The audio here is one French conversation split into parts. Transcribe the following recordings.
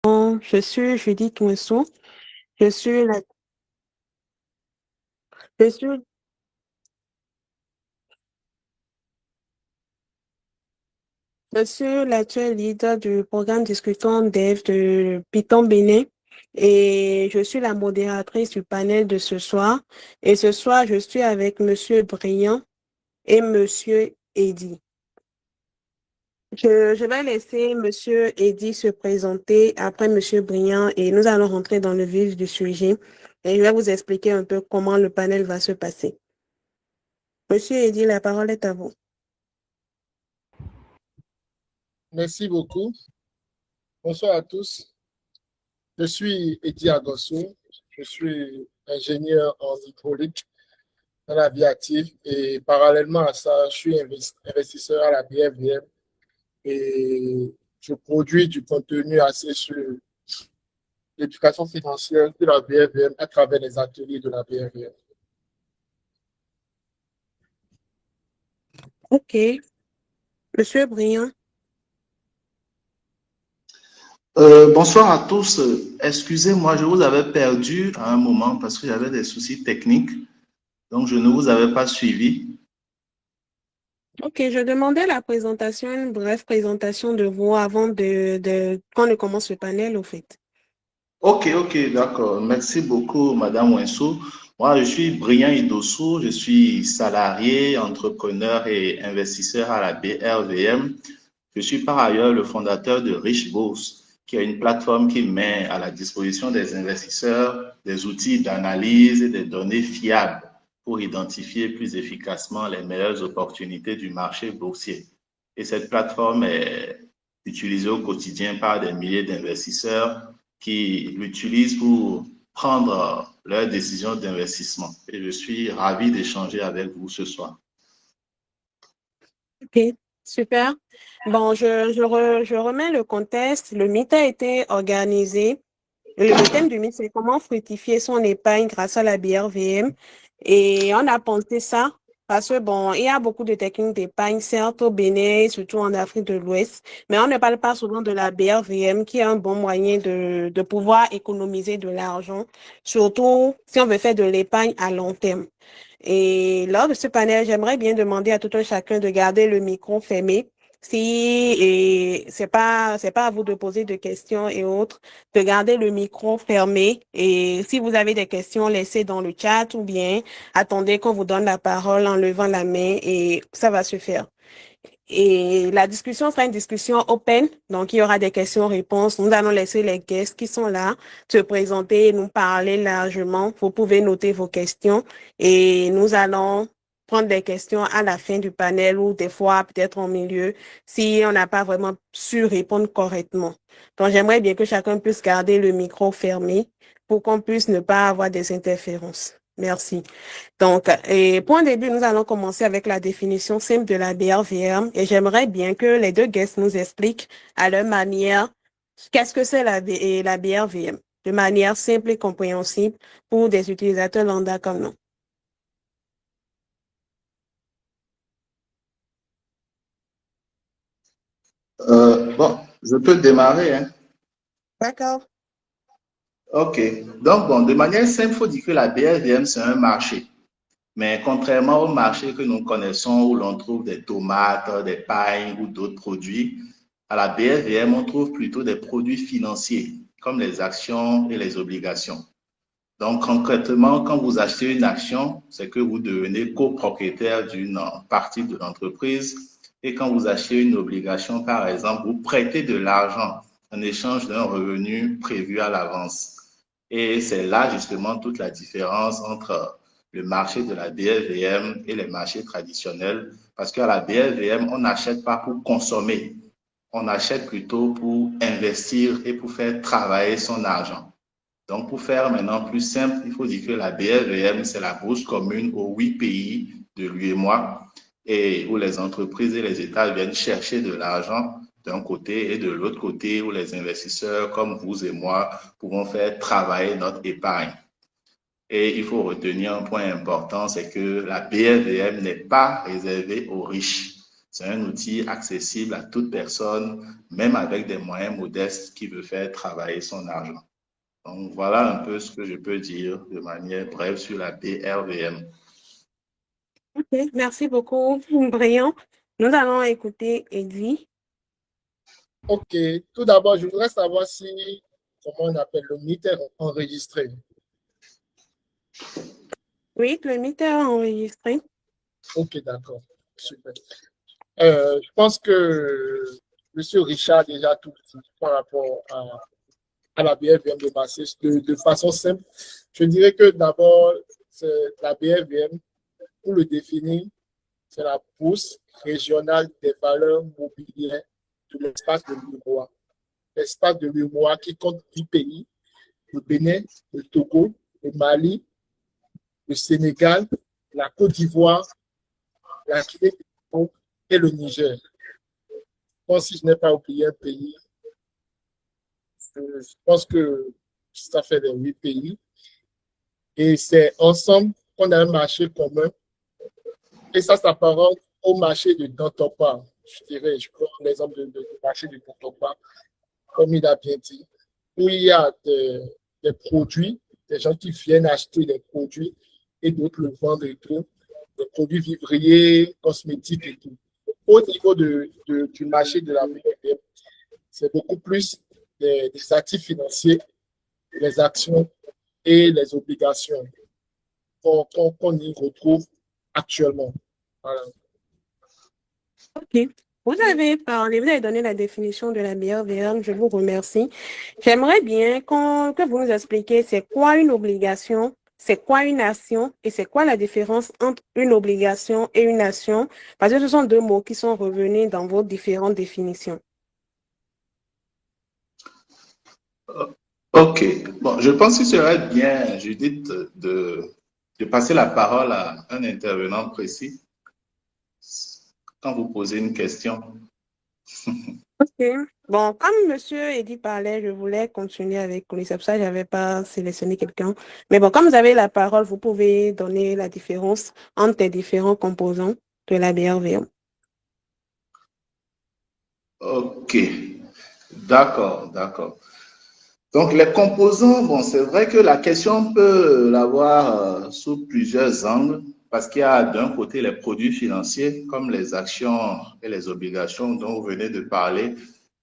Je suis Judith Ouessou. Je suis la, je suis, je suis l'actuel leader du programme Discutons Dev de Python Bénin et je suis la modératrice du panel de ce soir. Et ce soir, je suis avec Monsieur Briand et Monsieur Eddy. Je vais laisser Monsieur Eddy se présenter après Monsieur Briand et nous allons rentrer dans le vif du sujet et je vais vous expliquer un peu comment le panel va se passer. Monsieur Eddy, la parole est à vous. Merci beaucoup. Bonsoir à tous. Je suis Eddy Agossou. Je suis ingénieur en hydraulique dans la vie active et parallèlement à ça, je suis investisseur à la BFVM et je produis du contenu assez sur l'éducation financière de la BFVM à travers les ateliers de la BFVM. OK. Monsieur Briand. Bonsoir à tous. Excusez-moi, je vous avais perdu à un moment parce que j'avais des soucis techniques. Donc, je ne vous avais pas suivi. OK, je demandais la présentation, une brève présentation de vous avant qu'on ne commence le panel, au fait. Ok, d'accord. Merci beaucoup, Madame Winsou. Moi, je suis Brian Idossou. Je suis salarié, entrepreneur et investisseur à la BRVM. Je suis par ailleurs le fondateur de Rich Bourse, qui est une plateforme qui met à la disposition des investisseurs des outils d'analyse et des données fiables pour identifier plus efficacement les meilleures opportunités du marché boursier. Et cette plateforme est utilisée au quotidien par des milliers d'investisseurs qui l'utilisent pour prendre leurs décisions d'investissement. Et je suis ravi d'échanger avec vous ce soir. OK, super. Bon, je remets le contexte. Le mythe a été organisé. Le thème du mythe, c'est comment fructifier son épargne grâce à la BRVM. Et on a pensé ça parce que, bon, il y a beaucoup de techniques d'épargne, certes au Bénin, surtout en Afrique de l'Ouest, mais on ne parle pas souvent de la BRVM qui est un bon moyen de pouvoir économiser de l'argent, surtout si on veut faire de l'épargne à long terme. Et lors de ce panel, j'aimerais bien demander à tout un chacun de garder le micro fermé. Si et c'est pas à vous de poser de questions et autres, de garder le micro fermé. Et si vous avez des questions, laissez dans le chat ou bien attendez qu'on vous donne la parole en levant la main et ça va se faire. Et la discussion sera une discussion open, donc il y aura des questions-réponses. Nous allons laisser les guests qui sont là se présenter et nous parler largement. Vous pouvez noter vos questions et nous allons prendre des questions à la fin du panel ou des fois peut-être en milieu si on n'a pas vraiment su répondre correctement. Donc j'aimerais bien que chacun puisse garder le micro fermé pour qu'on puisse ne pas avoir des interférences. Merci. Donc, pour un début, nous allons commencer avec la définition simple de la BRVM et j'aimerais bien que les deux guests nous expliquent à leur manière qu'est-ce que c'est la BRVM de manière simple et compréhensible pour des utilisateurs lambda comme nous. Bon, je peux démarrer, hein? D'accord. Ok. Donc, bon, de manière simple, il faut dire que la BRVM, c'est un marché. Mais contrairement au marché que nous connaissons où l'on trouve des tomates, des pailles ou d'autres produits, à la BRVM, on trouve plutôt des produits financiers comme les actions et les obligations. Donc, concrètement, quand vous achetez une action, c'est que vous devenez copropriétaire d'une partie de l'entreprise. Et quand vous achetez une obligation, par exemple, vous prêtez de l'argent en échange d'un revenu prévu à l'avance. Et c'est là justement toute la différence entre le marché de la BLVM et les marchés traditionnels. Parce qu'à la BLVM, on n'achète pas pour consommer, on achète plutôt pour investir et pour faire travailler son argent. Donc, pour faire maintenant plus simple, il faut dire que la BLVM, c'est la bourse commune aux 8 pays de l'UEMOA et où les entreprises et les États viennent chercher de l'argent d'un côté et de l'autre côté où les investisseurs comme vous et moi pouvons faire travailler notre épargne. Et il faut retenir un point important, c'est que la BLVM n'est pas réservée aux riches. C'est un outil accessible à toute personne, même avec des moyens modestes qui veut faire travailler son argent. Donc, voilà un peu ce que je peux dire de manière brève sur la BRVM. Ok, merci beaucoup, Brian. Nous allons écouter Eddie. Ok, tout d'abord, je voudrais savoir si, comment on appelle, le mythe est enregistré. Oui, le mythe est enregistré. Ok, d'accord, super. Je pense que M. Richard a déjà tout dit par rapport à la BRVM de Massé de façon simple. Je dirais que d'abord, la BRVM, pour le définir, c'est la bourse régionale des valeurs mobilières de l'espace de l'UEMOA. L'espace de l'UEMOA qui compte 10 pays, le Bénin, le Togo, le Mali, le Sénégal, la Côte d'Ivoire, la Guinée-Bissau et le Niger. Bon, si je n'ai pas oublié un pays, je pense que ça fait les 8 pays. Et c'est ensemble qu'on a un marché commun. Et ça s'apparente au marché de Dantopa. Je prends l'exemple du marché de Dantopa, comme il a bien dit, où il y a des produits, des gens qui viennent acheter des produits et d'autres le vendent et tout, des produits vivriers, cosmétiques et tout. Au niveau du marché de la BRVM, c'est beaucoup plus des actifs financiers, les actions et les obligations qu'on y retrouve actuellement. Voilà. Ok. Vous avez parlé, vous avez donné la définition de la BRVM, je vous remercie. J'aimerais bien que vous nous expliquiez c'est quoi une obligation, c'est quoi une action et c'est quoi la différence entre une obligation et une action, parce que ce sont deux mots qui sont revenus dans vos différentes définitions. Ok, bon, je pense qu'il serait bien, Judith, de passer la parole à un intervenant précis quand vous posez une question. Ok. Bon, comme Monsieur Eddy parlait, je voulais continuer avec lui. C'est pour ça que je n'avais pas sélectionné quelqu'un. Mais bon, comme vous avez la parole, vous pouvez donner la différence entre les différents composants de la BRVM. Ok, d'accord, d'accord. Donc, les composants, bon, c'est vrai que la question on peut l'avoir sous plusieurs angles, parce qu'il y a d'un côté les produits financiers, comme les actions et les obligations dont vous venez de parler,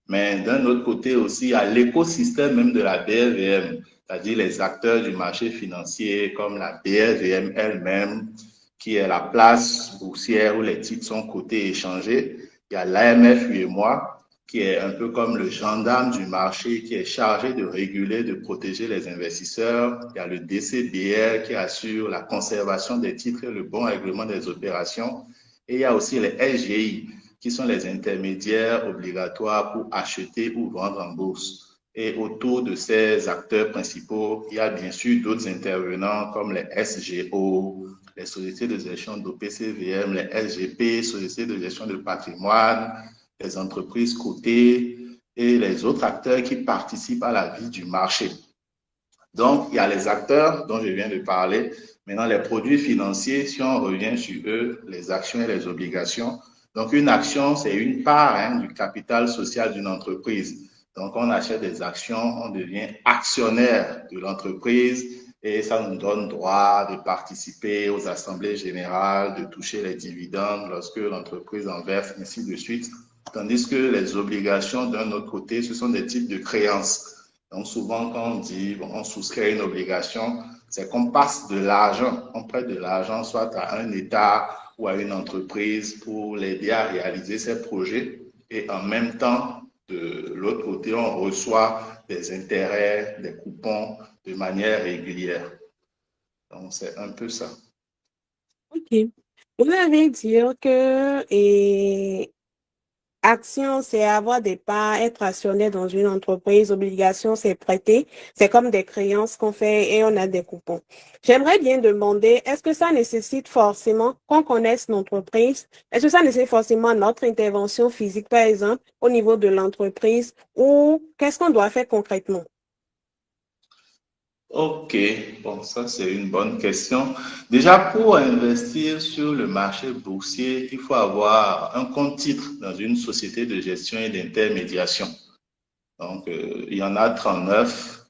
mais d'un autre côté aussi, il y a l'écosystème même de la BRVM, c'est-à-dire les acteurs du marché financier, comme la BRVM elle-même, qui est la place boursière où les titres sont cotés et échangés. Il y a l'AMF, UEMOA, qui est un peu comme le gendarme du marché, qui est chargé de réguler, de protéger les investisseurs. Il y a le DCBR qui assure la conservation des titres et le bon règlement des opérations. Et il y a aussi les SGI, qui sont les intermédiaires obligatoires pour acheter ou vendre en bourse. Et autour de ces acteurs principaux, il y a bien sûr d'autres intervenants comme les SGO, les sociétés de gestion d'OPCVM, les SGP, sociétés de gestion de patrimoine, les entreprises cotées et les autres acteurs qui participent à la vie du marché. Donc, il y a les acteurs dont je viens de parler. Maintenant, les produits financiers, si on revient sur eux, les actions et les obligations. Donc, une action, c'est une part du capital social d'une entreprise. Donc, on achète des actions, on devient actionnaire de l'entreprise et ça nous donne droit de participer aux assemblées générales, de toucher les dividendes lorsque l'entreprise en verse, ainsi de suite. Tandis que les obligations, d'un autre côté, ce sont des types de créances. Donc, souvent, quand on dit bon, on souscrit une obligation, c'est qu'on passe de l'argent, on prête de l'argent soit à un État ou à une entreprise pour l'aider à réaliser ses projets. Et en même temps, de l'autre côté, on reçoit des intérêts, des coupons de manière régulière. Donc, c'est un peu ça. OK. Vous avez dit que action, c'est avoir des parts, être actionnaire dans une entreprise. Obligation, c'est prêter. C'est comme des créances qu'on fait et on a des coupons. J'aimerais bien demander, est-ce que ça nécessite forcément qu'on connaisse l'entreprise? Est-ce que ça nécessite forcément notre intervention physique, par exemple, au niveau de l'entreprise ou qu'est-ce qu'on doit faire concrètement? Ok, bon, ça c'est une bonne question. Déjà, pour investir sur le marché boursier, il faut avoir un compte titre dans une société de gestion et d'intermédiation. Donc, il y en a 39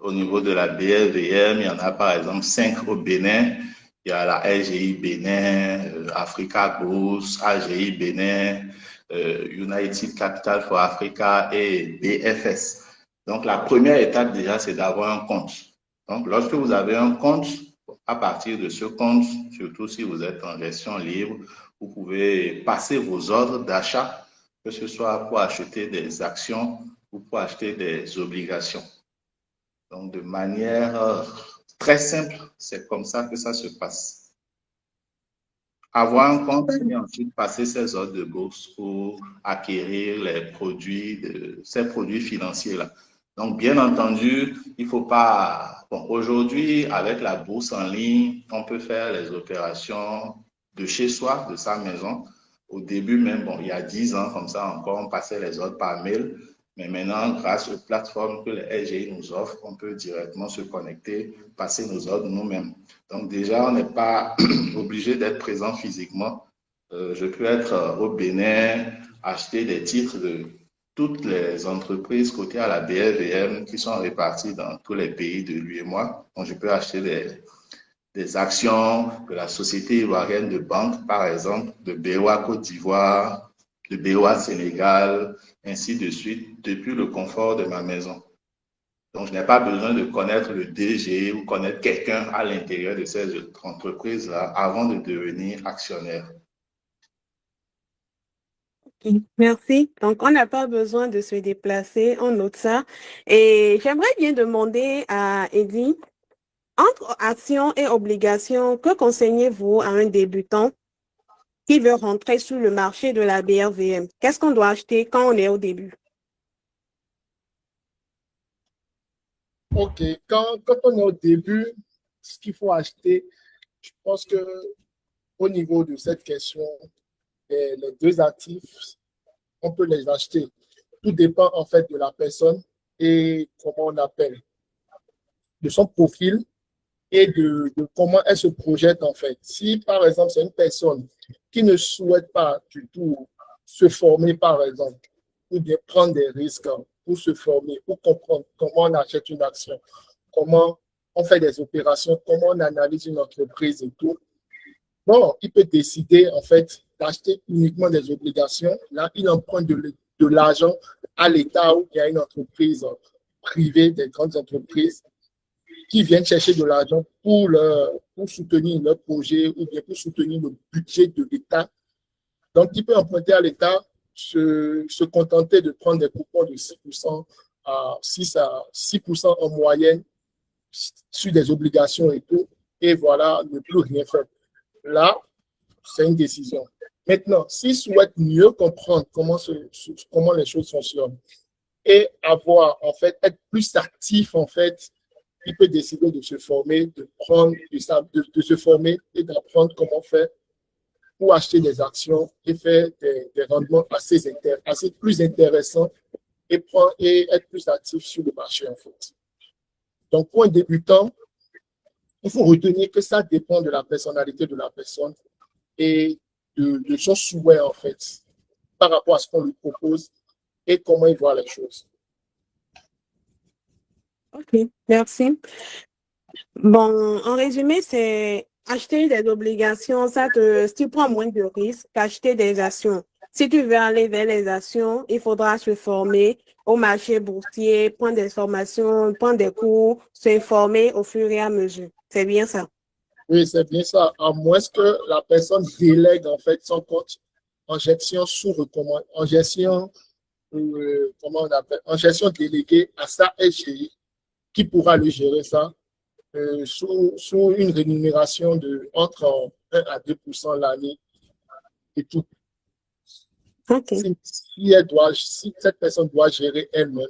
au niveau de la BLVM. Il y en a par exemple 5 au Bénin. Il y a la LGI Bénin, Africa Bourse, AGI Bénin, United Capital for Africa et BFS. Donc, la première étape déjà, c'est d'avoir un compte. Donc, lorsque vous avez un compte, à partir de ce compte, surtout si vous êtes en gestion libre, vous pouvez passer vos ordres d'achat, que ce soit pour acheter des actions ou pour acheter des obligations. Donc, de manière très simple, c'est comme ça que ça se passe. Avoir un compte et ensuite passer ses ordres de bourse pour acquérir les produits, ces produits financiers-là. Donc, bien entendu, il ne faut pas... Bon, aujourd'hui, avec la bourse en ligne, on peut faire les opérations de chez soi, de sa maison. Au début même, bon, il y a 10 ans, comme ça encore, on passait les ordres par mail. Mais maintenant, grâce aux plateformes que les LGI nous offrent, on peut directement se connecter, passer nos ordres nous-mêmes. Donc déjà, on n'est pas obligé d'être présent physiquement. Je peux être au Bénin, acheter des titres de toutes les entreprises cotées à la BLVM qui sont réparties dans tous les pays de l'UEMOA. Donc, je peux acheter des actions de la Société ivoirienne de banque, par exemple, de BOA Côte d'Ivoire, de BOA Sénégal, ainsi de suite, depuis le confort de ma maison. Donc, je n'ai pas besoin de connaître le DG ou connaître quelqu'un à l'intérieur de ces entreprises-là avant de devenir actionnaire. Merci. Donc, on n'a pas besoin de se déplacer, on note ça. Et j'aimerais bien demander à Eddie, entre actions et obligations, que conseillez-vous à un débutant qui veut rentrer sur le marché de la BRVM? Qu'est-ce qu'on doit acheter quand on est au début? Ok, quand on est au début, ce qu'il faut acheter, je pense que au niveau de cette question, les deux actifs, on peut les acheter. Tout dépend en fait de la personne et comment on appelle, de son profil et de comment elle se projette en fait. Si par exemple c'est une personne qui ne souhaite pas du tout se former par exemple, ou bien prendre des risques pour se former, pour comprendre comment on achète une action, comment on fait des opérations, comment on analyse une entreprise et tout, bon, il peut décider en fait d'acheter uniquement des obligations. Là, il emprunte de l'argent à l'État ou bien à une entreprise privée, des grandes entreprises qui viennent chercher de l'argent pour soutenir leur projet ou bien pour soutenir le budget de l'État. Donc, il peut emprunter à l'État, se contenter de prendre des coupons de 6% à 6% en moyenne sur des obligations et tout, et voilà, ne plus rien faire. Là, c'est une décision. Maintenant, s'il souhaite mieux comprendre comment les choses fonctionnent et avoir, en fait, être plus actif, en fait, il peut décider de se former, de se former et d'apprendre comment faire pour acheter des actions et faire des rendements assez plus intéressants et être plus actif sur le marché, en fait. Donc, pour un débutant, il faut retenir que ça dépend de la personnalité de la personne et de son souhait, en fait, par rapport à ce qu'on lui propose et comment il voit les choses. OK, merci. Bon, en résumé, c'est acheter des obligations, si tu prends moins de risques qu'acheter des actions. Si tu veux aller vers les actions, il faudra se former au marché boursier, prendre des formations, prendre des cours, s'informer au fur et à mesure. C'est bien ça. Oui, c'est bien ça. À moins que la personne délègue en fait son compte en gestion en gestion, comment on appelle, en gestion déléguée à sa SGI qui pourra lui gérer ça sous une rémunération de entre 1 à 2% l'année et tout. OK. Si cette personne doit gérer elle-même,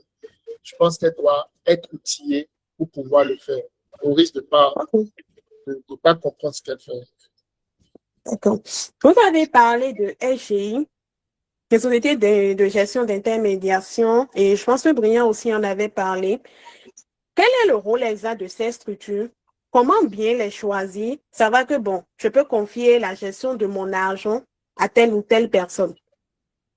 je pense qu'elle doit être outillée pour pouvoir le faire, au risque de ne pas comprendre ce qu'elle fait. D'accord. Vous avez parlé de SGI, les sociétés de gestion d'intermédiation, et je pense que Brian aussi en avait parlé. Quel est le rôle exact de ces structures? Comment bien les choisir? Ça va que bon, je peux confier la gestion de mon argent à telle ou telle personne.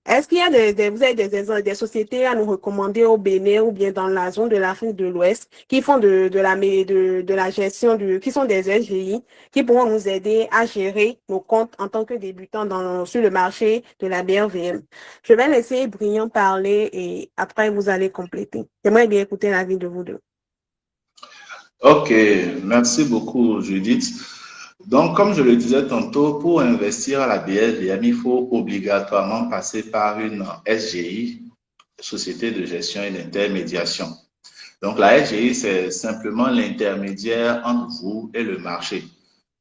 Est-ce qu'il y a vous avez des sociétés à nous recommander au Bénin ou bien dans la zone de l'Afrique de l'Ouest qui font de la gestion qui sont des SGI, qui pourront nous aider à gérer nos comptes en tant que débutants sur le marché de la BRVM? Je vais laisser Brillant parler et après vous allez compléter. J'aimerais bien écouter l'avis de vous deux. Ok, merci beaucoup, Judith. Donc, comme je le disais tantôt, pour investir à la BRVM, il faut obligatoirement passer par une SGI, Société de gestion et d'intermédiation. Donc, la SGI, c'est simplement l'intermédiaire entre vous et le marché.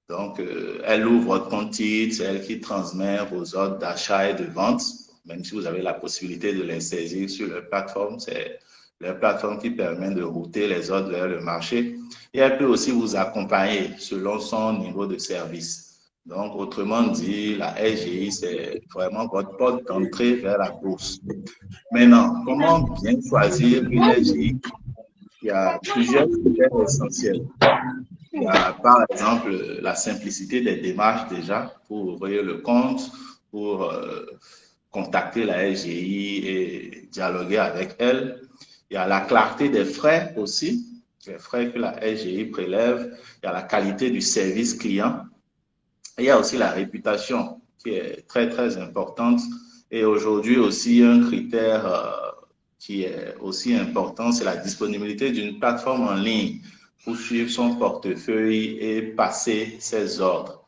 Donc, elle ouvre votre compte titre, c'est elle qui transmet vos ordres d'achat et de vente, même si vous avez la possibilité de les saisir sur leur plateforme. C'est leur plateforme qui permet de router les ordres vers le marché. Et elle peut aussi vous accompagner selon son niveau de service. Donc, autrement dit, la SGI, c'est vraiment votre porte d'entrée vers la bourse. Maintenant, comment bien choisir une SGI? Il y a plusieurs critères essentiels. Il y a par exemple la simplicité des démarches déjà pour ouvrir le compte, pour contacter la SGI et dialoguer avec elle. Il y a la clarté des frais aussi, les frais que la SGI prélève. Il y a la qualité du service client. Et il y a aussi la réputation qui est très, très importante. Et aujourd'hui aussi, un critère qui est aussi important, c'est la disponibilité d'une plateforme en ligne pour suivre son portefeuille et passer ses ordres.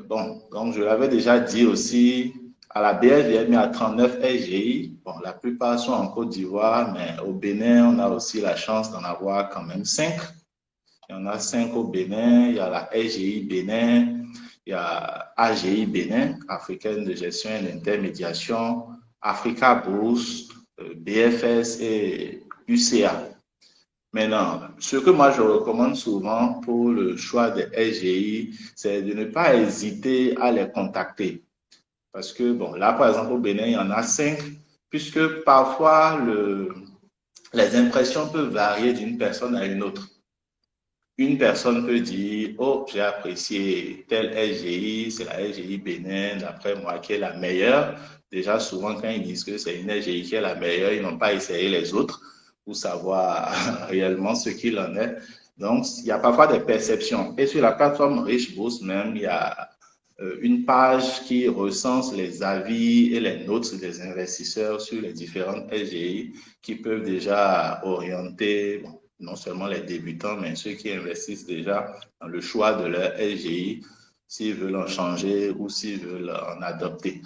Bon, donc je l'avais déjà dit aussi, à la BRVM, il y a 39 SGI. Bon, la plupart sont en Côte d'Ivoire, mais au Bénin, on a aussi la chance d'en avoir quand même 5. Il y en a 5 au Bénin. Il y a la SGI Bénin, il y a AGI Bénin, Africaine de gestion et d'intermédiation, Africa Bourse, BFS et UCA. Maintenant, ce que moi je recommande souvent pour le choix des SGI, c'est de ne pas hésiter à les contacter. Parce que, bon, là, par exemple, au Bénin, il y en a 5, puisque parfois, les impressions peuvent varier d'une personne à une autre. Une personne peut dire, oh, j'ai apprécié telle SGI, c'est la SGI Bénin, d'après moi, qui est la meilleure. Déjà, souvent, quand ils disent que c'est une SGI qui est la meilleure, ils n'ont pas essayé les autres pour savoir réellement ce qu'il en est. Donc, il y a parfois des perceptions. Et sur la plateforme Richbourse même, il y a une page qui recense les avis et les notes des investisseurs sur les différentes SGI qui peuvent déjà orienter non seulement les débutants, mais ceux qui investissent déjà dans le choix de leur SGI, s'ils veulent en changer ou s'ils veulent en adopter.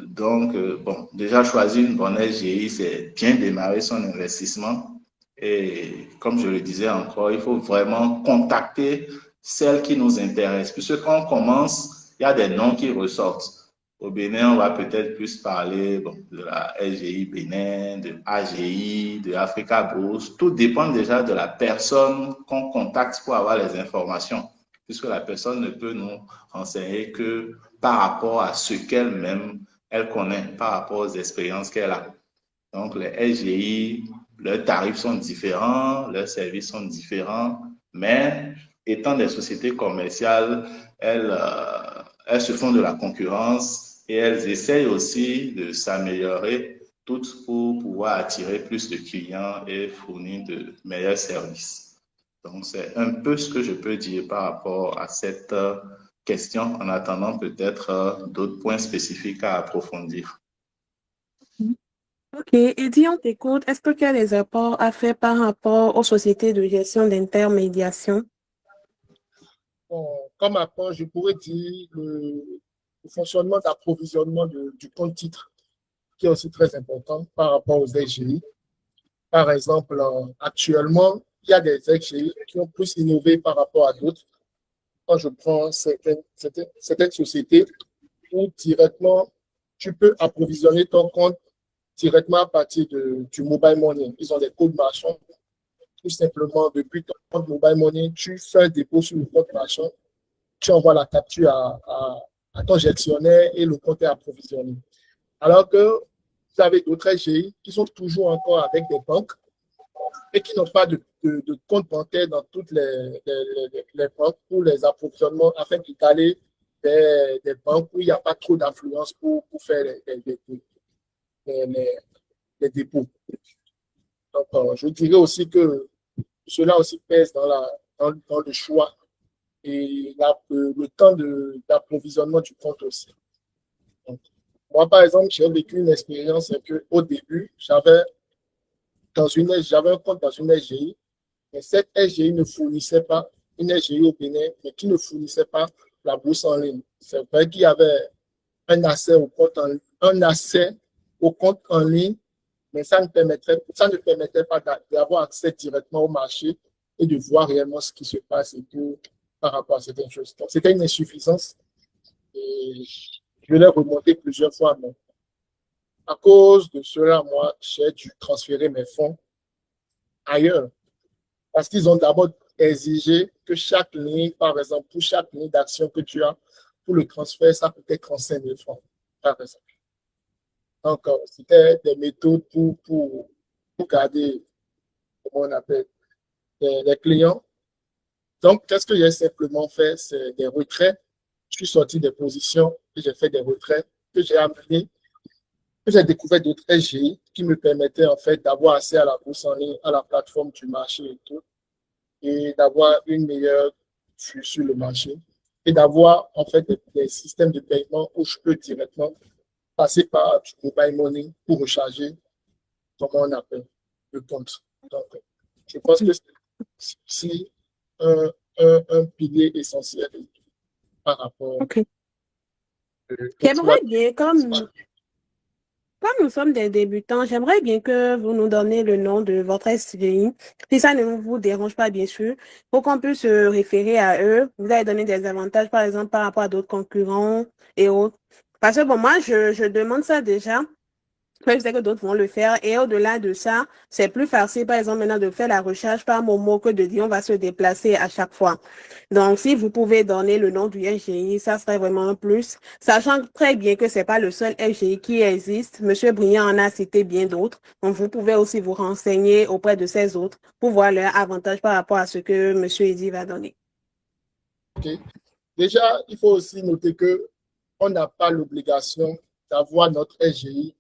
Donc, bon, déjà choisir une bonne SGI, c'est bien démarrer son investissement. Et comme je le disais encore, il faut vraiment contacter celles qui nous intéressent. Puisque quand on commence, il y a des noms qui ressortent. Au Bénin, on va peut-être plus parler de la SGI Bénin, de AGI, de Africa Bourse. Tout dépend déjà de la personne qu'on contacte pour avoir les informations. Puisque la personne ne peut nous renseigner que par rapport à ce qu'elle-même, elle connaît, par rapport aux expériences qu'elle a. Donc, les SGI, leurs tarifs sont différents, leurs services sont différents, mais étant des sociétés commerciales, elles se font de la concurrence et elles essayent aussi de s'améliorer toutes pour pouvoir attirer plus de clients et fournir de meilleurs services. Donc, c'est un peu ce que je peux dire par rapport à cette question, en attendant peut-être d'autres points spécifiques à approfondir. Ok, Eddie, on t'écoute. Est-ce que tu as des apports à faire par rapport aux sociétés de gestion d'intermédiation? Bon, comme apport, je pourrais dire le fonctionnement d'approvisionnement du compte titre, qui est aussi très important par rapport aux SGI. Par exemple, actuellement, il y a des SGI qui ont plus innové par rapport à d'autres. Quand je prends certaines sociétés où directement, tu peux approvisionner ton compte directement à partir du mobile money. Ils ont des codes marchands. Tout simplement, depuis ton compte mobile money, tu fais un dépôt sur le compte marchand, tu envoies la capture à ton gestionnaire et le compte est approvisionné. Alors que vous avez d'autres SGI qui sont toujours encore avec des banques et qui n'ont pas de compte bancaire dans toutes les banques pour les approvisionnements afin d'aller des banques où il n'y a pas trop d'influence pour faire les dépôts. Donc, je dirais aussi que cela aussi pèse dans le choix et le temps d'approvisionnement du compte aussi. Donc, moi, par exemple, j'ai vécu une expérience qu'au début, j'avais un compte dans une SGI, mais cette SGI ne fournissait pas, une SGI au Bénin, mais qui ne fournissait pas la bourse en ligne. C'est vrai qu'il y avait un accès au compte en ligne, mais ça ne permettait pas d'avoir accès directement au marché et de voir réellement ce qui se passe et tout par rapport à certaines choses. Donc, c'était une insuffisance et je l'ai remonté plusieurs fois, mais à cause de cela, moi, j'ai dû transférer mes fonds ailleurs parce qu'ils ont d'abord exigé que chaque ligne, par exemple, pour chaque ligne d'action que tu as, pour le transfert, ça peut être 35 000 francs, par exemple. Donc, c'était des méthodes pour garder, comment on appelle, les clients. Donc, qu'est-ce que j'ai simplement fait? C'est des retraits. Je suis sorti des positions et j'ai fait des retraits que j'ai amenés, que j'ai découvert d'autres SGI qui me permettaient en fait d'avoir accès à la bourse en ligne, à la plateforme du marché et tout, et d'avoir une meilleure vue sur le marché et d'avoir en fait des systèmes de paiement où je peux directement passer par du mobile money pour recharger, comment on appelle, le compte. Donc, je pense que c'est aussi un pilier essentiel par rapport OK. au choix. J'aimerais bien, comme nous sommes des débutants, j'aimerais bien que vous nous donniez le nom de votre SCI, si ça ne vous dérange pas, bien sûr, pour qu'on puisse se référer à eux. Vous allez donner des avantages, par exemple, par rapport à d'autres concurrents et autres. Parce que bon, moi, je demande ça déjà. Je sais que d'autres vont le faire. Et au-delà de ça, c'est plus facile, par exemple, maintenant de faire la recherche par Momo que de dire on va se déplacer à chaque fois. Donc, si vous pouvez donner le nom du SGI, ça serait vraiment un plus. Sachant très bien que c'est pas le seul SGI qui existe. Monsieur Briand en a cité bien d'autres. Donc, vous pouvez aussi vous renseigner auprès de ces autres pour voir leurs avantages par rapport à ce que Monsieur Eddy va donner. Okay. Déjà, il faut aussi noter qu'on n'a pas l'obligation d'avoir notre SGI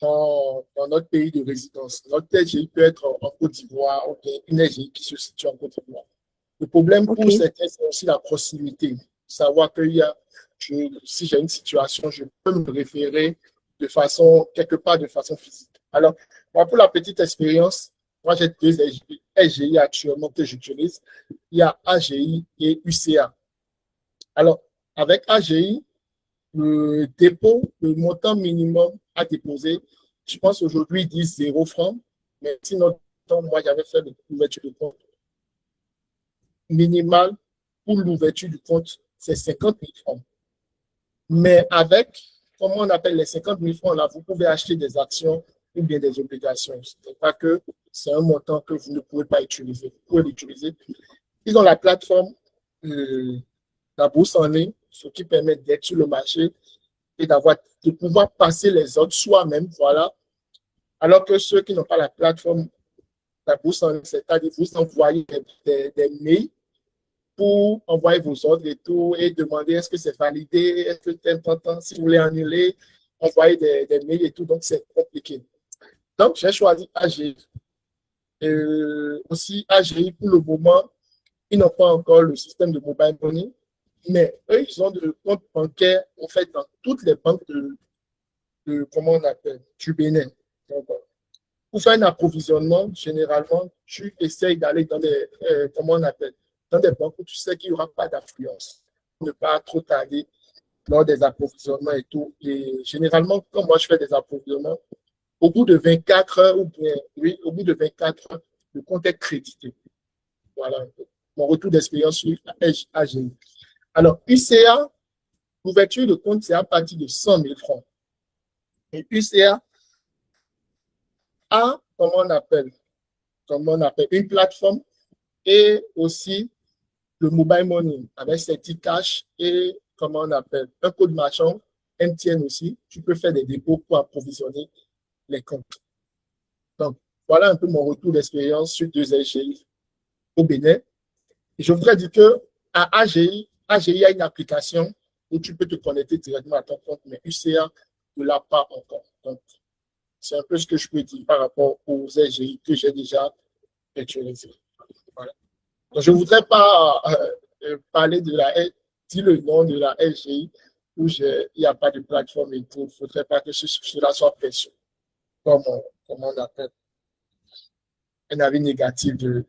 dans notre pays de résidence. Notre SGI peut être en Côte d'Ivoire ou bien une SGI qui se situe en Côte d'Ivoire. Le problème pour OK. certains, c'est aussi la proximité. Savoir que si j'ai une situation, je peux me référer quelque part de façon physique. Alors, moi, pour la petite expérience, moi, j'ai deux SGI actuellement que j'utilise. Il y a AGI et UCA. Alors, avec AGI, le dépôt, le montant minimum à déposer, je pense aujourd'hui, ils disent 0 francs. Mais sinon, moi, j'avais fait l'ouverture de compte minimale pour l'ouverture du compte, c'est 50 000 francs. Mais avec, comment on appelle les 50 000 francs là, vous pouvez acheter des actions ou bien des obligations. C'est pas que c'est un montant que vous ne pouvez pas utiliser. Vous pouvez l'utiliser. Ils ont la plateforme, la bourse en ligne, ce qui permet d'être sur le marché et de pouvoir passer les ordres soi-même, voilà. Alors que ceux qui n'ont pas la plateforme, la bourse en ligne, c'est-à-dire vous envoyez des mails pour envoyer vos ordres et tout, et demander est-ce que c'est validé, est-ce que tel temps, si vous voulez annuler, envoyer des mails et tout, donc c'est compliqué. Donc, j'ai choisi AGI. Aussi, AGI, pour le moment, ils n'ont pas encore le système de mobile money, mais eux, ils ont des comptes bancaires, en fait, dans toutes les banques comment on appelle, du Bénin. Donc, pour faire un approvisionnement, généralement, tu essayes d'aller dans des, comment on appelle, dans des banques où tu sais qu'il n'y aura pas d'affluence. Ne pas trop tarder lors des approvisionnements et tout. Et généralement, quand moi je fais des approvisionnements, au bout de 24 heures, ou bien, oui, au bout de 24 heures, le compte est crédité. Voilà. Mon retour d'expérience sur AGI. Alors, UCA, l'ouverture de compte, c'est à partir de 100 000 francs. Et UCA a, comment on appelle, une plateforme et aussi le mobile money avec Certicash et, comment on appelle, un code marchand, MTN aussi. Tu peux faire des dépôts pour approvisionner les comptes. Donc, voilà un peu mon retour d'expérience sur 2 SGI au Bénin. Et je voudrais dire que à AGI a une application où tu peux te connecter directement à ton compte, mais UCA ne l'a pas encore. Donc, c'est un peu ce que je peux dire par rapport aux SGI que j'ai déjà utilisés. Voilà. Donc, je ne voudrais pas parler de dire le nom de la SGI où il n'y a pas de plateforme et tout. Il ne faudrait pas que cela soit perçu comme on appelle un avis négatif de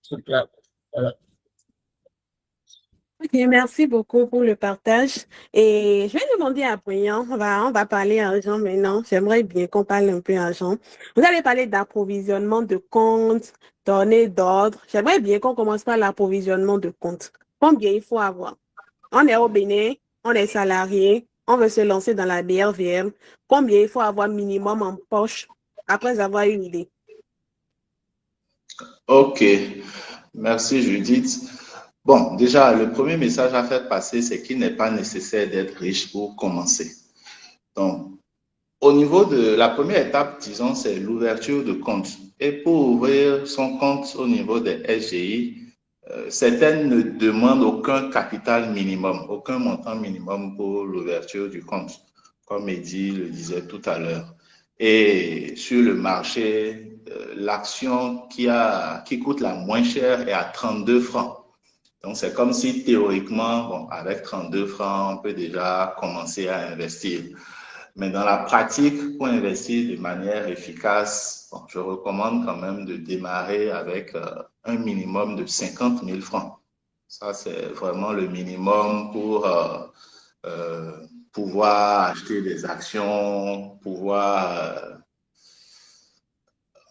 ce truc-là. Voilà. Ok, merci beaucoup pour le partage. Et je vais demander à Brian, on va parler argent maintenant. J'aimerais bien qu'on parle un peu argent. Vous allez parler d'approvisionnement de comptes, données d'ordre. J'aimerais bien qu'on commence par l'approvisionnement de comptes. Combien il faut avoir? On est au Bénin, on est salarié, on veut se lancer dans la BRVM. Combien il faut avoir minimum en poche après avoir eu l'idée? Ok, merci Judith. Bon, déjà, le premier message à faire passer, c'est qu'il n'est pas nécessaire d'être riche pour commencer. Donc, au niveau de la première étape, disons, c'est l'ouverture de compte. Et pour ouvrir son compte au niveau des SGI, certaines ne demandent aucun capital minimum, aucun montant minimum pour l'ouverture du compte, comme Eddy le disait tout à l'heure. Et sur le marché, l'action qui coûte la moins chère est à 32 francs. Donc, c'est comme si théoriquement, bon, avec 32 francs, on peut déjà commencer à investir. Mais dans la pratique, pour investir de manière efficace, bon, je recommande quand même de démarrer avec un minimum de 50 000 francs. Ça, c'est vraiment le minimum pour pouvoir acheter des actions, pouvoir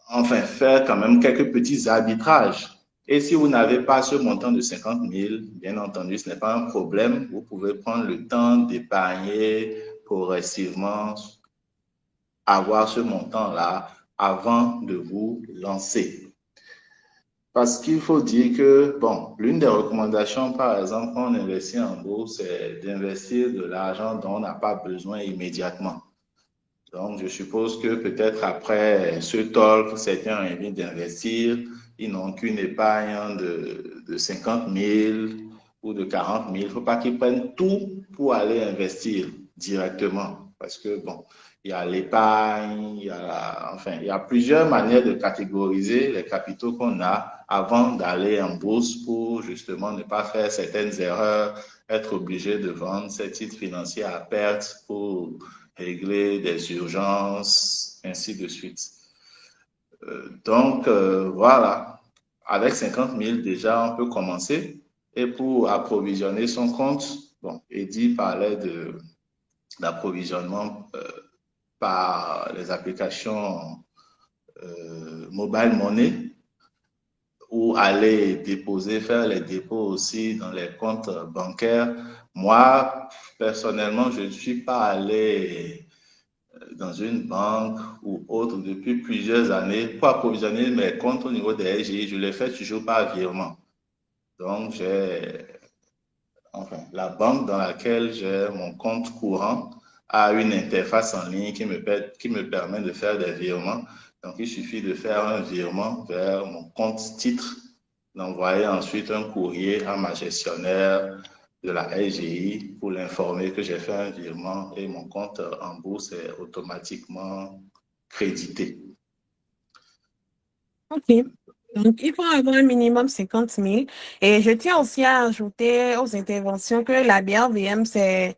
enfin faire quand même quelques petits arbitrages. Et si vous n'avez pas ce montant de 50 000, bien entendu, ce n'est pas un problème. Vous pouvez prendre le temps d'épargner progressivement, avoir ce montant-là avant de vous lancer. Parce qu'il faut dire que, bon, l'une des recommandations, par exemple, quand on investit en bourse, c'est d'investir de l'argent dont on n'a pas besoin immédiatement. Donc, je suppose que peut-être après ce talk, certains ont envie d'investir, ils n'ont qu'une épargne de 50 000 ou de 40 000. Il ne faut pas qu'ils prennent tout pour aller investir directement. Parce que, bon, il y a l'épargne, il y a plusieurs manières de catégoriser les capitaux qu'on a avant d'aller en bourse pour justement ne pas faire certaines erreurs, être obligé de vendre ces titres financiers à perte pour régler des urgences, ainsi de suite. Donc, voilà, avec 50 000 déjà, on peut commencer. Et pour approvisionner son compte, bon, Eddy parlait d'approvisionnement par les applications mobile money ou aller déposer, faire les dépôts aussi dans les comptes bancaires. Moi, personnellement, je ne suis pas allé dans une banque ou autre depuis plusieurs années pour approvisionner mes comptes au niveau des SGI. Je les fais toujours par virement. Donc, la banque dans laquelle j'ai mon compte courant a une interface en ligne qui me permet de faire des virements. Donc, il suffit de faire un virement vers mon compte titre, d'envoyer ensuite un courrier à ma gestionnaire de la SGI pour l'informer que j'ai fait un virement et mon compte en bourse est automatiquement crédité. OK. Donc, il faut avoir un minimum 50 000. Et je tiens aussi à ajouter aux interventions que la BRVM, c'est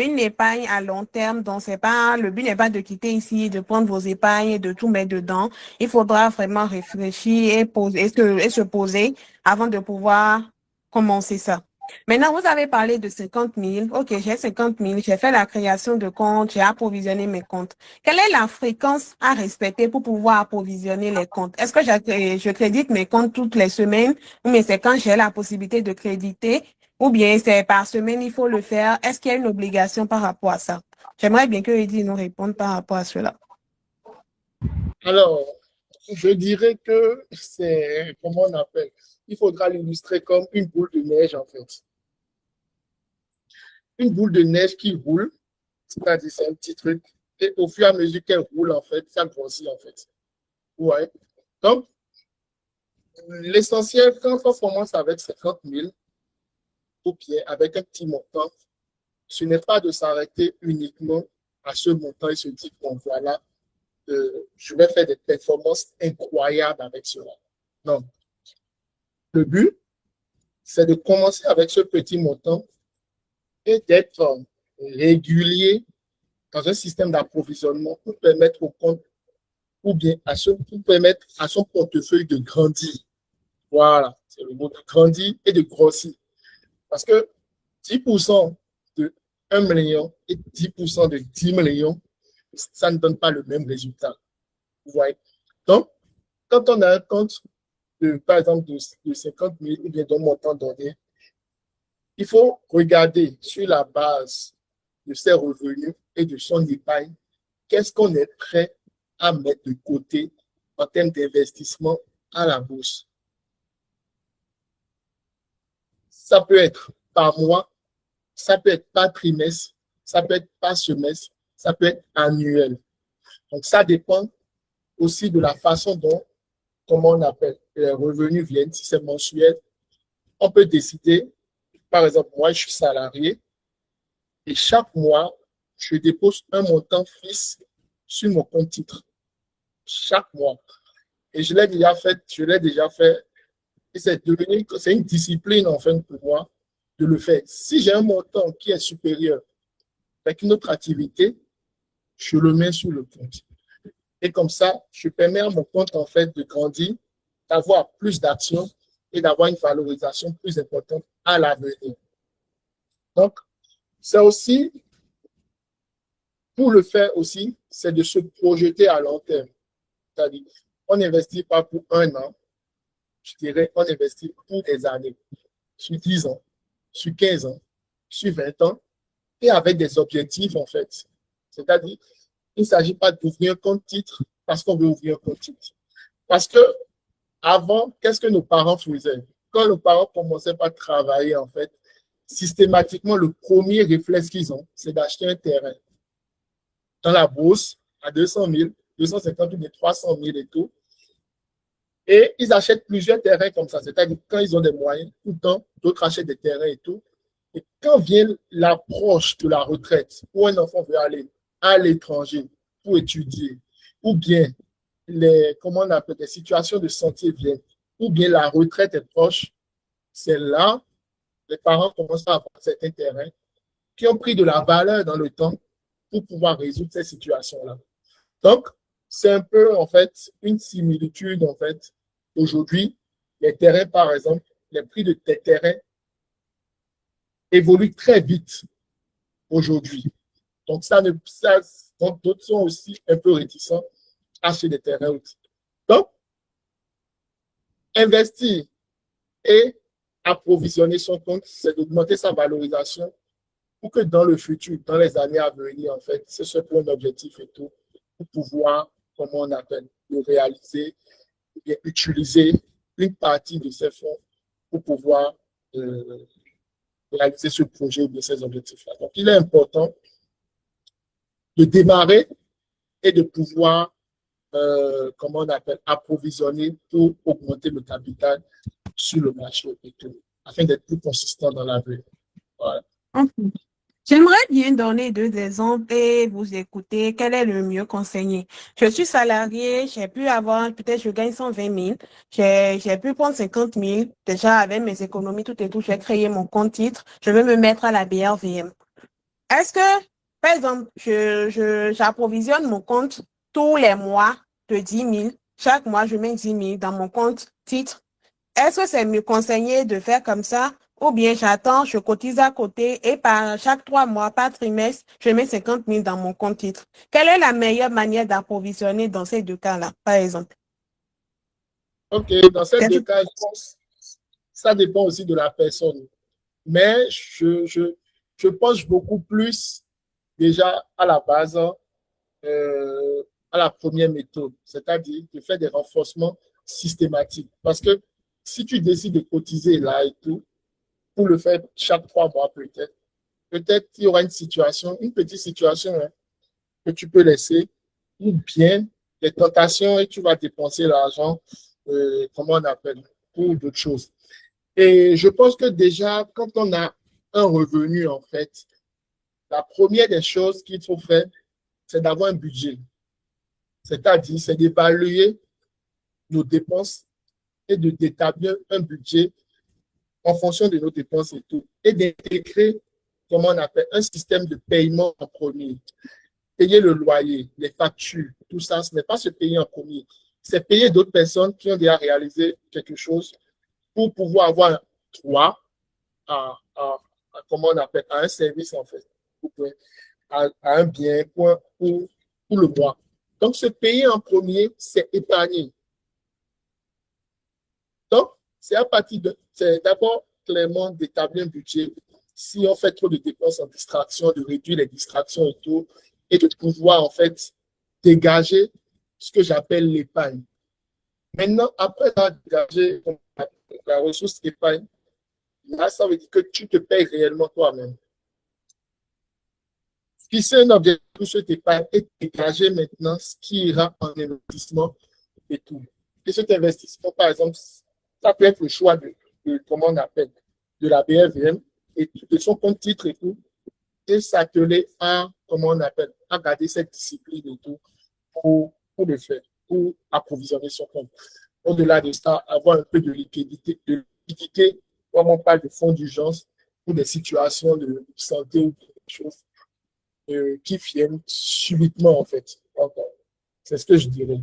une épargne à long terme. Donc, le but n'est pas de quitter ici, de prendre vos épargnes et de tout mettre dedans. Il faudra vraiment réfléchir et se poser avant de pouvoir commencer ça. Maintenant, vous avez parlé de 50 000. OK, j'ai 50 000. J'ai fait la création de compte. J'ai approvisionné mes comptes. Quelle est la fréquence à respecter pour pouvoir approvisionner les comptes? Est-ce que je crédite mes comptes toutes les semaines ou bien c'est quand j'ai la possibilité de créditer ou bien c'est par semaine, il faut le faire? Est-ce qu'il y a une obligation par rapport à ça? J'aimerais bien que Eddy nous réponde par rapport à cela. Alors, je dirais que c'est, comment on appelle, il faudra l'illustrer comme une boule de neige, en fait. Une boule de neige qui roule, c'est-à-dire c'est un petit truc, et au fur et à mesure qu'elle roule, en fait, ça grossit, en fait. Ouais. Donc, l'essentiel, quand on commence avec 50 000 ou bien avec un petit montant, ce n'est pas de s'arrêter uniquement à ce montant et se dire, bon, voilà, je vais faire des performances incroyables avec cela. Non. Le but, c'est de commencer avec ce petit montant et d'être régulier dans un système d'approvisionnement pour permettre au compte ou bien pour permettre à son portefeuille de grandir. Voilà, c'est le mot de grandir et de grossir. Parce que 10% de 1 million et 10% de 10 millions, ça ne donne pas le même résultat. Vous voyez? Donc, quand on a un compte, par exemple, de 50 000 ou bien d'un montant donné, il faut regarder sur la base de ses revenus et de son épargne, qu'est-ce qu'on est prêt à mettre de côté en termes d'investissement à la bourse. Ça peut être par mois, ça peut être par trimestre, ça peut être par semestre, ça peut être annuel. Donc, ça dépend aussi de la façon dont, comment on appelle, les revenus viennent. Si c'est mensuel, on peut décider, par exemple, moi, je suis salarié et chaque mois, je dépose un montant fixe sur mon compte titre. Chaque mois. Et je l'ai déjà fait. Et c'est une discipline, en fait, pour moi, de le faire. Si j'ai un montant qui est supérieur avec une autre activité, je le mets sur le compte. Et comme ça, je permets à mon compte, en fait, de grandir, d'avoir plus d'actions et d'avoir une valorisation plus importante à l'avenir. Donc, c'est aussi, pour le faire aussi, c'est de se projeter à long terme. C'est-à-dire, on n'investit pas pour un an, je dirais, on investit pour des années, sur 10 ans, sur 15 ans, sur 20 ans, et avec des objectifs, en fait. C'est-à-dire, il ne s'agit pas d'ouvrir un compte titre parce qu'on veut ouvrir un compte titre. Parce que avant, qu'est-ce que nos parents faisaient? Quand nos parents commençaient par travailler, en fait, systématiquement, le premier réflexe qu'ils ont, c'est d'acheter un terrain dans la bourse à 200 000, 250 000, 300 000 et tout. Et ils achètent plusieurs terrains comme ça. C'est-à-dire quand ils ont des moyens, tout le temps, d'autres achètent des terrains et tout. Et quand vient l'approche de la retraite, où un enfant veut aller à l'étranger pour étudier, ou bien comment on appelle, les situations de santé viennent, ou bien la retraite est proche, c'est là les parents commencent à avoir certains terrains qui ont pris de la valeur dans le temps pour pouvoir résoudre ces situations-là. Donc, c'est un peu, en fait, une similitude, en fait. Aujourd'hui, les terrains, par exemple, les prix de tes terrains évoluent très vite aujourd'hui. Donc, donc d'autres sont aussi un peu réticents à acheter des terrains aussi. Donc, investir et approvisionner son compte, c'est d'augmenter sa valorisation pour que dans le futur, dans les années à venir, en fait, ce soit un objectif et tout, pour pouvoir, comment on appelle, le réaliser, et utiliser une partie de ces fonds pour pouvoir réaliser ce projet ou de ces objectifs-là. Donc, il est important de démarrer et de pouvoir, comment on appelle, approvisionner pour augmenter le capital sur le marché et tout, afin d'être plus consistant dans l'avenir. Voilà. Okay. J'aimerais bien donner 2 exemples et vous écouter. Quel est le mieux conseiller? Je suis salarié, j'ai pu avoir, peut-être je gagne 120 000, j'ai pu prendre 50 000, déjà avec mes économies, tout et tout, j'ai créé mon compte titre, je vais me mettre à la BRVM. Est-ce que, par exemple, j'approvisionne mon compte tous les mois de 10 000, chaque mois je mets 10 000 dans mon compte titre. Est-ce que c'est mieux conseillé de faire comme ça? Ou bien j'attends, je cotise à côté et par chaque 3 mois, par trimestre, je mets 50 000 dans mon compte titre. Quelle est la meilleure manière d'approvisionner dans ces 2 cas-là, par exemple? OK, dans ces 2 cas, je pense ça dépend aussi de la personne. Mais je pense beaucoup plus déjà à la base, à la première méthode, c'est-à-dire de faire des renforcements systématiques. Parce que si tu décides de cotiser là et tout, pour le faire chaque 3 mois peut-être qu'il y aura une situation, une petite situation, hein, que tu peux laisser, ou bien des tentations et tu vas dépenser l'argent, comment on appelle, pour d'autres choses. Et je pense que déjà, quand on a un revenu, en fait, la première des choses qu'il faut faire, c'est d'avoir un budget. C'est-à-dire, c'est d'évaluer nos dépenses et d'établir un budget en fonction de nos dépenses et tout. Et d'intégrer, comment on appelle, un système de paiement en premier. Payer le loyer, les factures, tout ça, ce n'est pas se payer en premier. C'est payer d'autres personnes qui ont déjà réalisé quelque chose pour pouvoir avoir droit comment on appelle, à un service en fait, à un bien pour le mois. Donc, se payer en premier, c'est épargner. Donc, c'est d'abord clairement d'établir un budget. Si on fait trop de dépenses en distraction, de réduire les distractions et tout, et de pouvoir en fait dégager ce que j'appelle l'épargne. Maintenant, après avoir dégagé la ressource épargne, là, ça veut dire que tu te payes réellement toi-même. Fixer un objectif pour cette épargne et dégager maintenant ce qui ira en investissement et tout. Et cet investissement, par exemple, ça peut être le choix comment on appelle, de la BRVM et de son compte titre et tout, et s'atteler à, comment on appelle, à garder cette discipline et tout pour le faire, pour approvisionner son compte. Au-delà de ça, avoir un peu de liquidité, comme on parle de fonds d'urgence pour des situations de santé ou des choses qui viennent subitement, en fait. C'est ce que je dirais.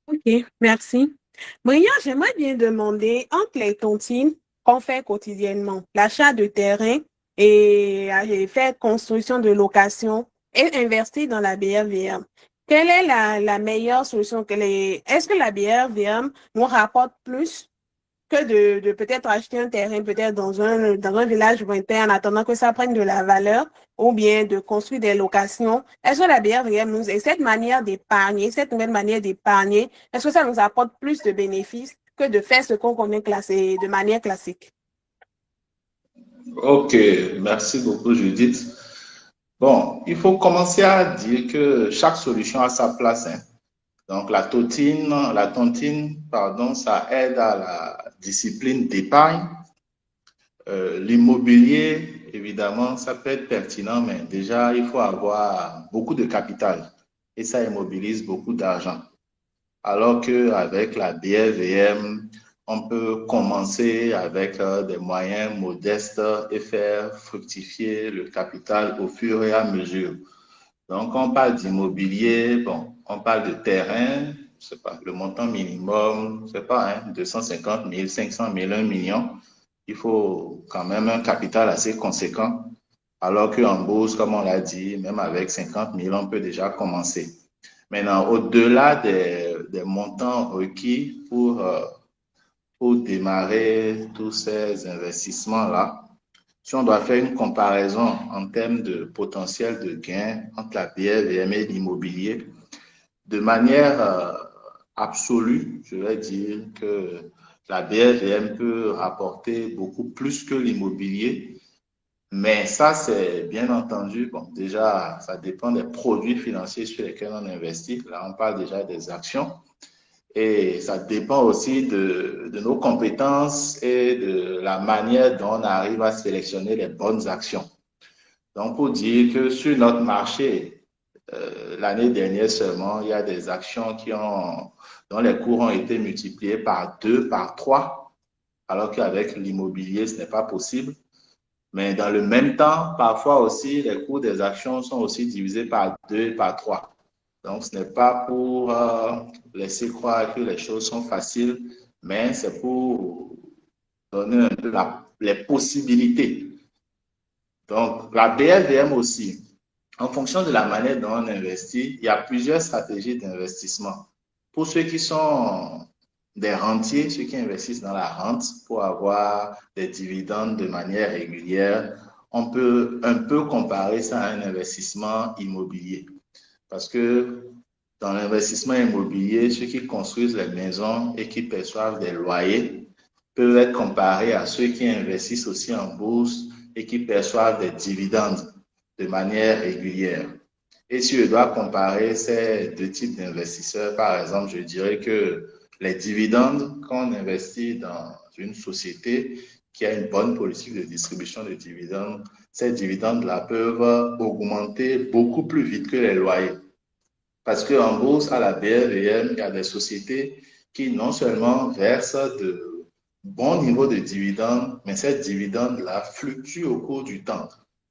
OK, merci. Bria, j'aimerais bien demander, entre les tontines qu'on fait quotidiennement, l'achat de terrain et faire construction de location et investir dans la BRVM, quelle est la meilleure solution? Est-ce que la BRVM nous rapporte plus que de peut-être acheter un terrain peut-être dans un village lointain en attendant que ça prenne de la valeur ou bien de construire des locations? Est-ce que la BRVM nous et cette manière d'épargner, cette nouvelle manière d'épargner, est-ce que ça nous apporte plus de bénéfices que de faire ce qu'on connaît classé de manière classique? Ok, merci beaucoup Judith. Bon, il faut commencer à dire que chaque solution a sa place, hein. Donc la tontine, pardon, ça aide à la discipline d'épargne. L'immobilier, évidemment, ça peut être pertinent, mais déjà, il faut avoir beaucoup de capital et ça immobilise beaucoup d'argent. Alors qu'avec la BRVM, on peut commencer avec des moyens modestes et faire fructifier le capital au fur et à mesure. Donc, on parle d'immobilier, bon, on parle de terrain, je sais pas, le montant minimum, je sais pas, hein, 250 000, 500 000, 1 million. Il faut quand même un capital assez conséquent. Alors qu'en bourse, comme on l'a dit, même avec 50 000, on peut déjà commencer. Maintenant, au-delà des montants requis pour démarrer tous ces investissements-là, si on doit faire une comparaison en termes de potentiel de gain entre la BRVM et l'immobilier, de manière absolue, je vais dire que la BRVM peut rapporter beaucoup plus que l'immobilier, mais ça, c'est bien entendu, bon, déjà, ça dépend des produits financiers sur lesquels on investit. Là, on parle déjà des actions. Et ça dépend aussi de nos compétences et de la manière dont on arrive à sélectionner les bonnes actions. Donc, pour dire que sur notre marché, l'année dernière seulement, il y a des actions dont les cours ont été multipliés par 2, par 3, alors qu'avec l'immobilier, ce n'est pas possible. Mais dans le même temps, parfois aussi, les cours des actions sont aussi divisés par 2 et par 3. Donc, ce n'est pas pour laisser croire que les choses sont faciles, mais c'est pour donner un peu les possibilités. Donc, la BRVM aussi, en fonction de la manière dont on investit, il y a plusieurs stratégies d'investissement. Pour ceux qui sont des rentiers, ceux qui investissent dans la rente pour avoir des dividendes de manière régulière, on peut un peu comparer ça à un investissement immobilier. Parce que dans l'investissement immobilier, ceux qui construisent les maisons et qui perçoivent des loyers peuvent être comparés à ceux qui investissent aussi en bourse et qui perçoivent des dividendes de manière régulière. Et si je dois comparer ces deux types d'investisseurs, par exemple, je dirais que les dividendes, quand on investit dans une société qui a une bonne politique de distribution de dividendes, ces dividendes-là peuvent augmenter beaucoup plus vite que les loyers. Parce qu'en bourse, à la BRVM, il y a des sociétés qui non seulement versent de bons niveaux de dividendes, mais ces dividendes-là fluctuent au cours du temps.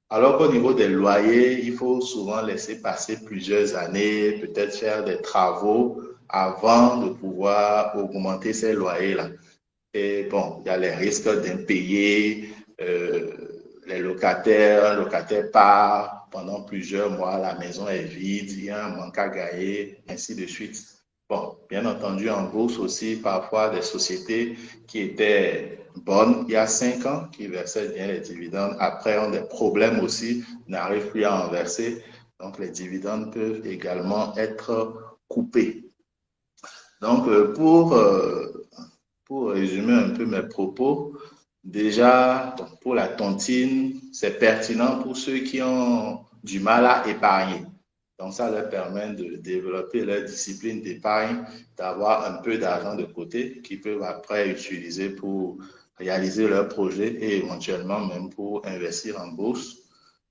Alors qu'au niveau des loyers, il faut souvent laisser passer plusieurs années, peut-être faire des travaux avant de pouvoir augmenter ces loyers-là. Et bon, il y a les risques d'impayés, les locataires, un locataire part pendant plusieurs mois, la maison est vide, il y a un manque à gagner, ainsi de suite. Bon, bien entendu, en bourse aussi, parfois des sociétés qui étaient bonnes il y a 5 ans, qui versaient bien les dividendes, après ont des problèmes aussi, n'arrivent plus à en verser. Donc, les dividendes peuvent également être coupés. Donc, pour résumer un peu mes propos, déjà, pour la tontine, c'est pertinent pour ceux qui ont du mal à épargner. Donc, ça leur permet de développer leur discipline d'épargne, d'avoir un peu d'argent de côté qu'ils peuvent après utiliser pour réaliser leurs projets et éventuellement même pour investir en bourse.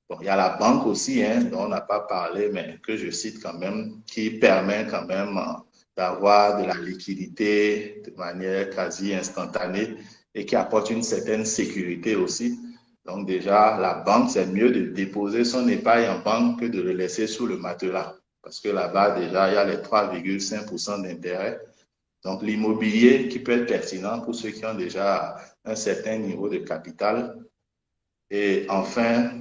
Bon, il y a la banque aussi, dont on n'a pas parlé, mais que je cite quand même, qui permet quand même d'avoir de la liquidité de manière quasi instantanée et qui apporte une certaine sécurité aussi. Donc déjà, la banque, c'est mieux de déposer son épargne en banque que de le laisser sous le matelas. Parce que là-bas, déjà, il y a les 3,5% d'intérêt. Donc l'immobilier qui peut être pertinent pour ceux qui ont déjà un certain niveau de capital. Et enfin,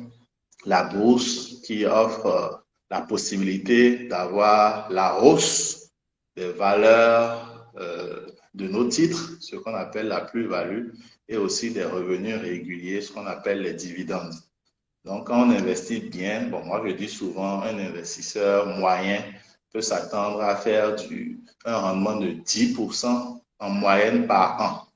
la bourse qui offre la possibilité d'avoir la hausse des valeurs de nos titres, ce qu'on appelle la plus-value, et aussi des revenus réguliers, ce qu'on appelle les dividendes. Donc, quand on investit bien, bon, moi je dis souvent, un investisseur moyen peut s'attendre à faire un rendement de 10% en moyenne par an.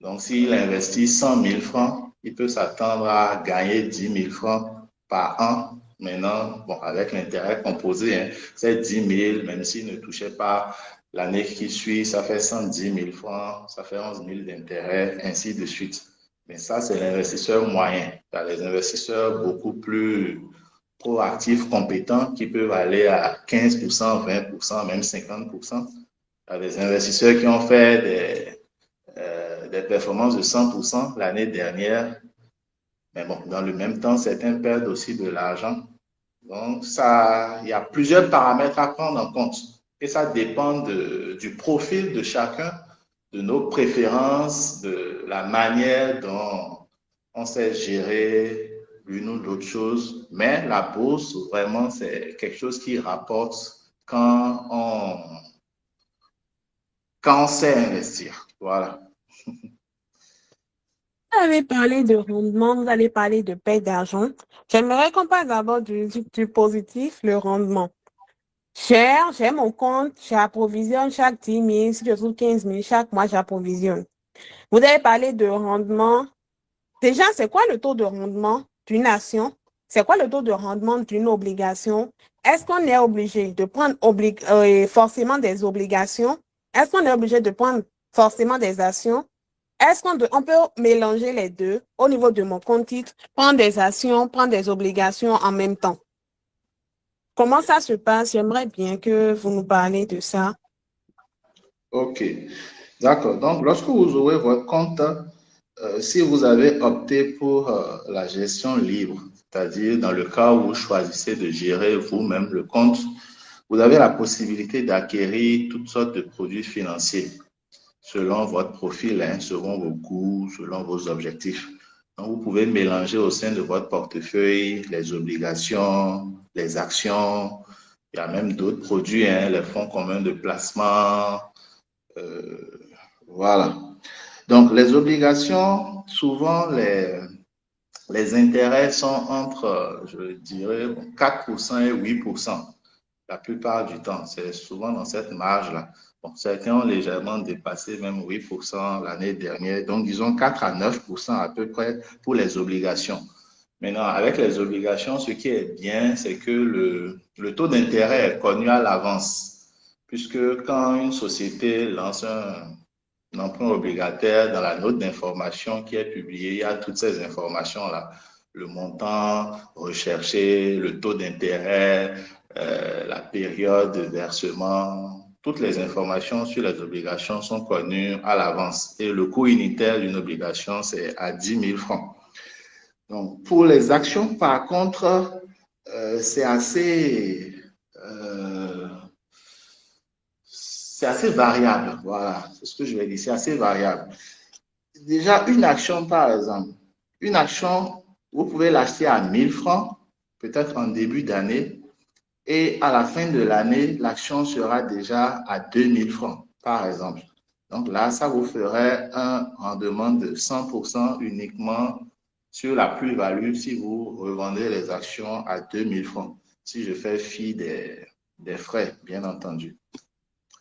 Donc, s'il investit 100 000 francs, il peut s'attendre à gagner 10 000 francs par an. Maintenant, bon, avec l'intérêt composé, c'est 10 000, même s'il ne touchait pas l'année qui suit, ça fait 110 000 francs, ça fait 11 000 d'intérêt, ainsi de suite. Mais ça, c'est l'investisseur moyen. Il y a les investisseurs beaucoup plus proactifs, compétents, qui peuvent aller à 15%, 20%, même 50%. Il y a des investisseurs qui ont fait des performances de 100% l'année dernière. Mais bon, dans le même temps, certains perdent aussi de l'argent. Donc, il y a plusieurs paramètres à prendre en compte. Et ça dépend du profil de chacun, de nos préférences, de la manière dont on sait gérer l'une ou l'autre chose. Mais la bourse, vraiment, c'est quelque chose qui rapporte quand on sait investir. Voilà. Vous avez parlé de rendement, vous allez parler de paie d'argent. J'aimerais qu'on parle d'abord du positif, le rendement. J'ai mon compte, j'approvisionne chaque 10 000, si je trouve 15 000, chaque mois, j'approvisionne. Vous avez parlé de rendement. Déjà, c'est quoi le taux de rendement d'une action? C'est quoi le taux de rendement d'une obligation? Est-ce qu'on est obligé de prendre forcément des obligations? Est-ce qu'on est obligé de prendre forcément des actions? Est-ce qu'on peut mélanger les deux au niveau de mon compte titre, prendre des actions, prendre des obligations en même temps? Comment ça se passe? J'aimerais bien que vous nous parliez de ça. OK. D'accord. Donc, lorsque vous ouvrez votre compte, si vous avez opté pour la gestion libre, c'est-à-dire dans le cas où vous choisissez de gérer vous-même le compte, vous avez la possibilité d'acquérir toutes sortes de produits financiers selon votre profil, selon vos goûts, selon vos objectifs. Donc, vous pouvez mélanger au sein de votre portefeuille les obligations, les actions. Il y a même d'autres produits, les fonds communs de placement. Voilà. Donc, les obligations, souvent, les intérêts sont entre, je dirais, 4% et 8% la plupart du temps. C'est souvent dans cette marge-là. Bon, certains ont légèrement dépassé même 8% l'année dernière. Donc, disons 4 à 9% à peu près pour les obligations. Maintenant, avec les obligations, ce qui est bien, c'est que le taux d'intérêt est connu à l'avance, puisque quand une société lance un emprunt obligataire, dans la note d'information qui est publiée, il y a toutes ces informations-là. Le montant recherché, le taux d'intérêt, la période de versement, toutes les informations sur les obligations sont connues à l'avance. Et le coût unitaire d'une obligation, c'est à 10 000 francs. Donc, pour les actions, par contre, c'est assez variable. Voilà, c'est ce que je vais dire, c'est assez variable. Déjà, une action, par exemple, une action, vous pouvez l'acheter à 1000 francs, peut-être en début d'année, et à la fin de l'année, l'action sera déjà à 2000 francs, par exemple. Donc là, ça vous ferait un rendement de 100% uniquement sur la plus-value si vous revendez les actions à 2000 francs. Si je fais fi des frais, bien entendu.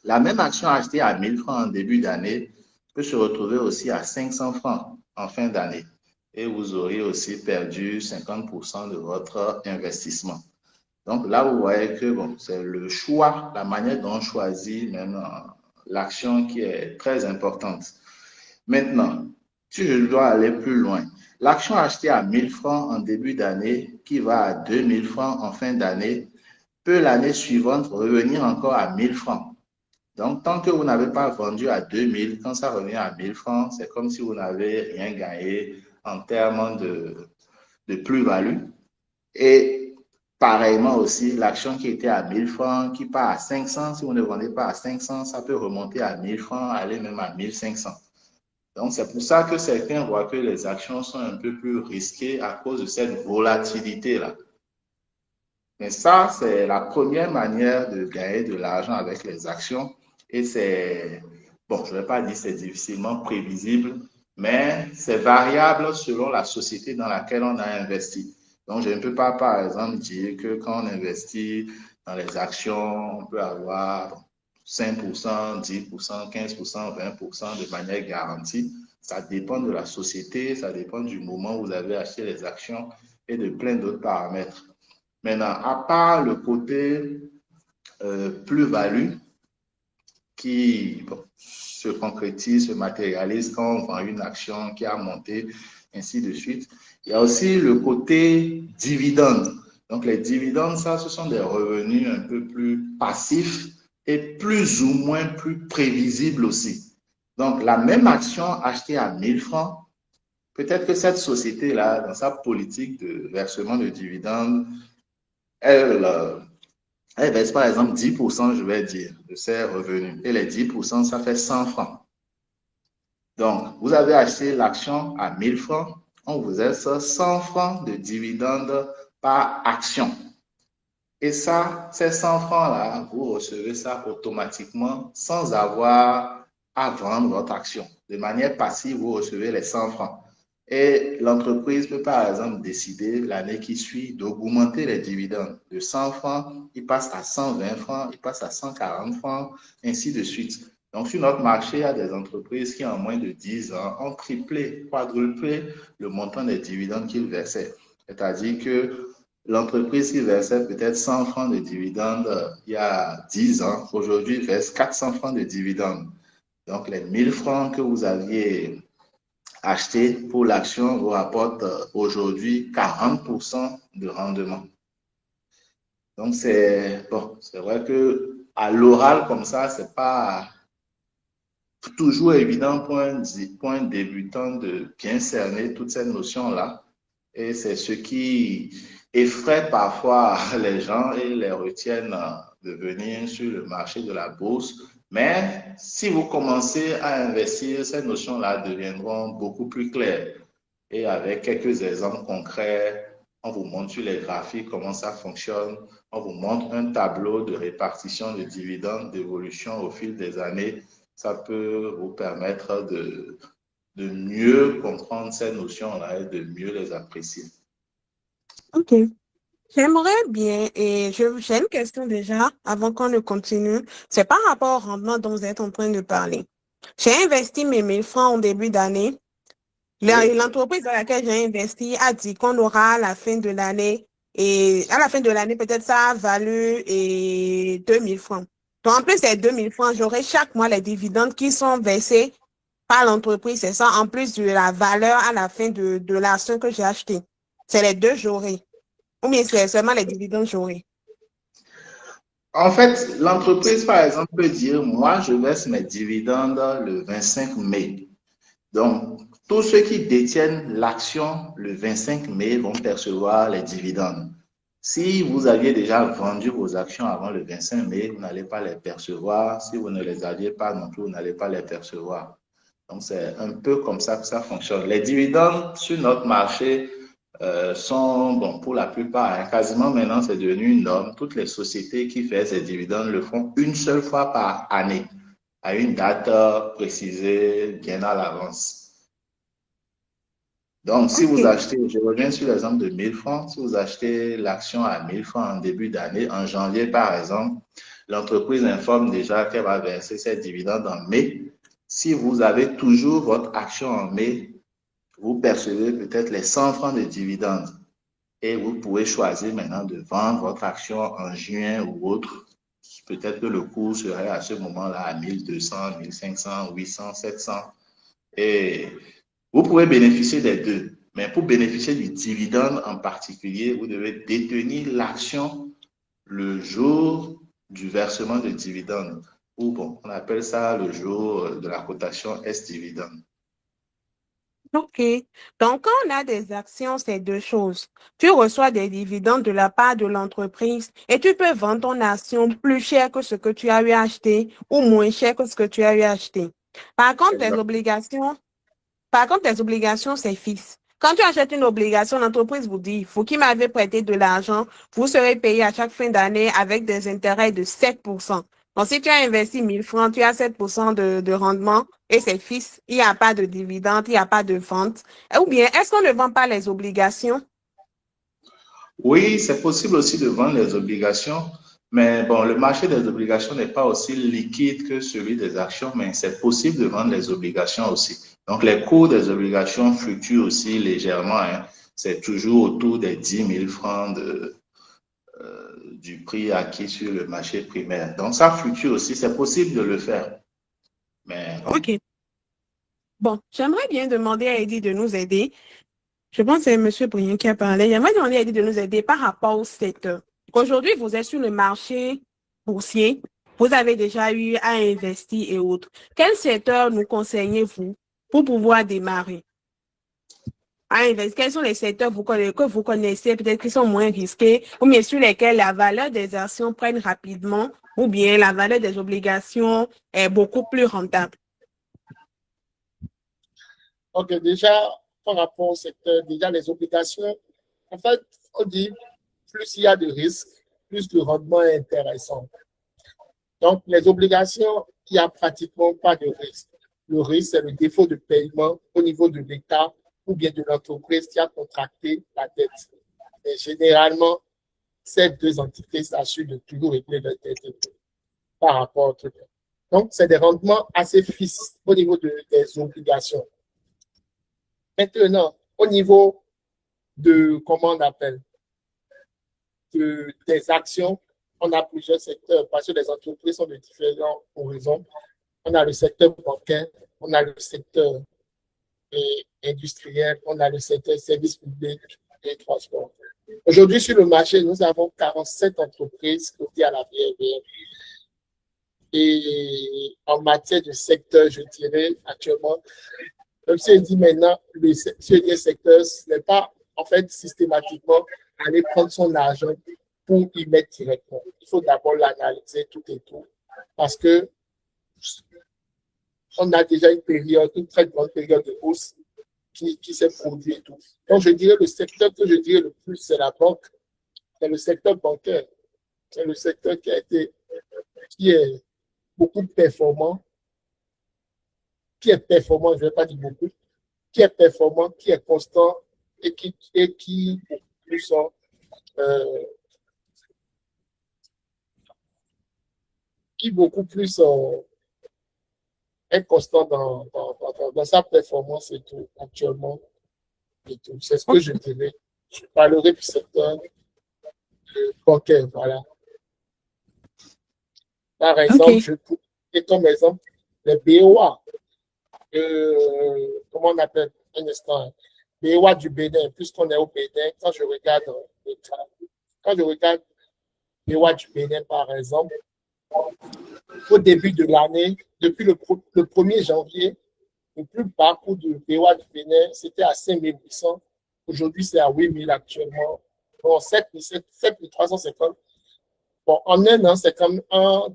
La même action achetée à 1000 francs en début d'année peut se retrouver aussi à 500 francs en fin d'année. Et vous aurez aussi perdu 50% de votre investissement. Donc là, vous voyez que bon, c'est le choix, la manière dont on choisit même l'action qui est très importante. Maintenant, si je dois aller plus loin, l'action achetée à 1000 francs en début d'année qui va à 2000 francs en fin d'année peut l'année suivante revenir encore à 1000 francs. Donc, tant que vous n'avez pas vendu à 2000, quand ça revient à 1000 francs, c'est comme si vous n'avez rien gagné en termes de plus-value. Et pareillement aussi, l'action qui était à 1000 francs, qui part à 500, si vous ne vendez pas à 500, ça peut remonter à 1000 francs, aller même à 1500. Donc, c'est pour ça que certains voient que les actions sont un peu plus risquées à cause de cette volatilité-là. Mais ça, c'est la première manière de gagner de l'argent avec les actions. Et c'est, bon, je ne vais pas dire c'est difficilement prévisible, mais c'est variable selon la société dans laquelle on a investi. Donc, je ne peux pas, par exemple, dire que quand on investit dans les actions, on peut avoir 5%, 10%, 15%, 20% de manière garantie. Ça dépend de la société, ça dépend du moment où vous avez acheté les actions et de plein d'autres paramètres. Maintenant, à part le côté plus-value qui se concrétise, se matérialise quand on vend une action qui a monté, ainsi de suite, il y a aussi le côté dividende. Donc, les dividendes, ça, ce sont des revenus un peu plus passifs et plus ou moins plus prévisibles aussi. Donc, la même action achetée à 1000 francs, peut-être que cette société-là, dans sa politique de versement de dividendes, elle baisse par exemple 10%, je vais dire, de ses revenus. Et les 10%, ça fait 100 francs. Donc, vous avez acheté l'action à 1000 francs, on vous laisse 100 francs de dividendes par action. Et ça, ces 100 francs-là, vous recevez ça automatiquement sans avoir à vendre votre action. De manière passive, vous recevez les 100 francs. Et l'entreprise peut par exemple décider l'année qui suit d'augmenter les dividendes. De 100 francs, il passe à 120 francs, il passe à 140 francs, ainsi de suite. Donc, sur notre marché, il y a des entreprises qui, en moins de 10 ans, ont triplé, quadruplé le montant des dividendes qu'ils versaient. C'est-à-dire que l'entreprise qui versait peut-être 100 francs de dividendes il y a 10 ans, aujourd'hui verse 400 francs de dividendes. Donc, les 1000 francs que vous aviez acheté pour l'action vous rapporte aujourd'hui 40% de rendement. Donc, c'est bon, c'est vrai que à l'oral comme ça, c'est pas toujours évident pour un débutant de bien cerner toutes ces notions-là. Et c'est ce qui effraie parfois les gens et les retiennent de venir sur le marché de la bourse. Mais si vous commencez à investir, ces notions-là deviendront beaucoup plus claires. Et avec quelques exemples concrets, on vous montre sur les graphiques comment ça fonctionne. On vous montre un tableau de répartition de dividendes, d'évolution au fil des années. Ça peut vous permettre de mieux comprendre ces notions-là et de mieux les apprécier. OK. J'aimerais bien, et j'ai une question déjà, avant qu'on ne continue. C'est par rapport au rendement dont vous êtes en train de parler. J'ai investi mes 1000 francs en début d'année. L'entreprise dans laquelle j'ai investi a dit qu'on aura à la fin de l'année, et à la fin de l'année, peut-être ça a valu 2000 francs. Donc, en plus des 2000 francs, j'aurai chaque mois les dividendes qui sont versés par l'entreprise. C'est ça, en plus de la valeur à la fin de l'action que j'ai achetée. C'est les deux j'aurai. Ou bien c'est seulement les dividendes j'aurai. En fait, l'entreprise, par exemple, peut dire, moi, je verse mes dividendes le 25 mai. Donc, tous ceux qui détiennent l'action le 25 mai vont percevoir les dividendes. Si vous aviez déjà vendu vos actions avant le 25 mai, vous n'allez pas les percevoir. Si vous ne les aviez pas non plus, vous n'allez pas les percevoir. Donc, c'est un peu comme ça que ça fonctionne. Les dividendes sur notre marché sont, bon, pour la plupart, hein, quasiment maintenant, c'est devenu une norme. Toutes les sociétés qui font ces dividendes le font une seule fois par année, à une date précisée bien à l'avance. Donc, si vous achetez, je reviens sur l'exemple de 1000 francs, si vous achetez l'action à 1000 francs en début d'année, en janvier par exemple, l'entreprise informe déjà qu'elle va verser ses dividendes en mai. Si vous avez toujours votre action en mai, vous percevez peut-être les 100 francs de dividendes et vous pouvez choisir maintenant de vendre votre action en juin ou autre. Peut-être que le cours serait à ce moment-là à 1200, 1500, 800, 700 et vous pouvez bénéficier des deux, mais pour bénéficier du dividende en particulier, vous devez détenir l'action le jour du versement de dividende, ou bon, on appelle ça le jour de la cotation S-dividende. OK. Donc, quand on a des actions, c'est deux choses. Tu reçois des dividendes de la part de l'entreprise et tu peux vendre ton action plus cher que ce que tu as eu acheté ou moins cher que ce que tu as eu acheté. Par contre, tes obligations, c'est fixe. Quand tu achètes une obligation, l'entreprise vous dit, vous qui m'avez prêté de l'argent, vous serez payé à chaque fin d'année avec des intérêts de 7%. Donc, si tu as investi 1000 francs, tu as 7% de rendement et c'est fixe. Il n'y a pas de dividende, il n'y a pas de vente. Ou bien, est-ce qu'on ne vend pas les obligations? Oui, c'est possible aussi de vendre les obligations, mais bon, le marché des obligations n'est pas aussi liquide que celui des actions, mais c'est possible de vendre les obligations aussi. Donc, les cours des obligations fluctuent aussi légèrement, hein. C'est toujours autour des 10 000 francs du prix acquis sur le marché primaire. Donc, ça fluctue aussi. C'est possible de le faire. Mais bon. OK. Bon, j'aimerais bien demander à Eddie de nous aider. Je pense que c'est M. Briand qui a parlé. J'aimerais demander à Eddie de nous aider par rapport au secteur. Aujourd'hui, vous êtes sur le marché boursier. Vous avez déjà eu à investir et autres. Quel secteur nous conseillez-vous pour pouvoir démarrer? Quels sont les secteurs que vous connaissez, peut-être qui sont moins risqués, ou bien sur lesquels la valeur des actions prennent rapidement, ou bien la valeur des obligations est beaucoup plus rentable? Ok, déjà, par rapport au secteur, déjà les obligations, en fait, on dit plus il y a de risques, plus le rendement est intéressant. Donc, les obligations, il n'y a pratiquement pas de risque. Le risque, c'est le défaut de paiement au niveau de l'État ou bien de l'entreprise qui a contracté la dette. Mais généralement, ces deux entités s'assurent de toujours régler leur dette par rapport au truc. Donc, c'est des rendements assez fixes au niveau des obligations. Maintenant, au niveau de, comment on appelle, des actions, on a plusieurs secteurs parce que les entreprises sont de différents horizons. On a le secteur bancaire, on a le secteur industriel, on a le secteur services publics et transport. Aujourd'hui, sur le marché, nous avons 47 entreprises cotées à la BRBM. Et en matière de secteur, je dirais actuellement, comme je dit maintenant, le secteur, ce n'est pas en fait systématiquement aller prendre son argent pour y mettre directement. Il faut d'abord l'analyser tout et tout. Parce que on a déjà une très grande période de hausse qui s'est produite et tout. Donc, je dirais le secteur que je dirais le plus, c'est la banque. C'est le secteur bancaire. C'est le secteur qui est beaucoup performant, je ne vais pas dire beaucoup, qui est performant, qui est constant et qui plus qui beaucoup plus être constant dans sa performance et tout, actuellement. Et tout. C'est ce que je dirais. Je parlerai du secteur bancaire, voilà. Par exemple, OK. je peux comme exemple les BOA. Comment on appelle un instant? BOA du Bénin, puisqu'on est au Bénin, quand je regarde BOA du Bénin, par exemple, au début de l'année, depuis le 1er janvier, le plus bas coût de BOA du Bénin, c'était à 5 800. Aujourd'hui, c'est à 8 000 actuellement. Bon, 7 350. Bon, en un an, c'est comme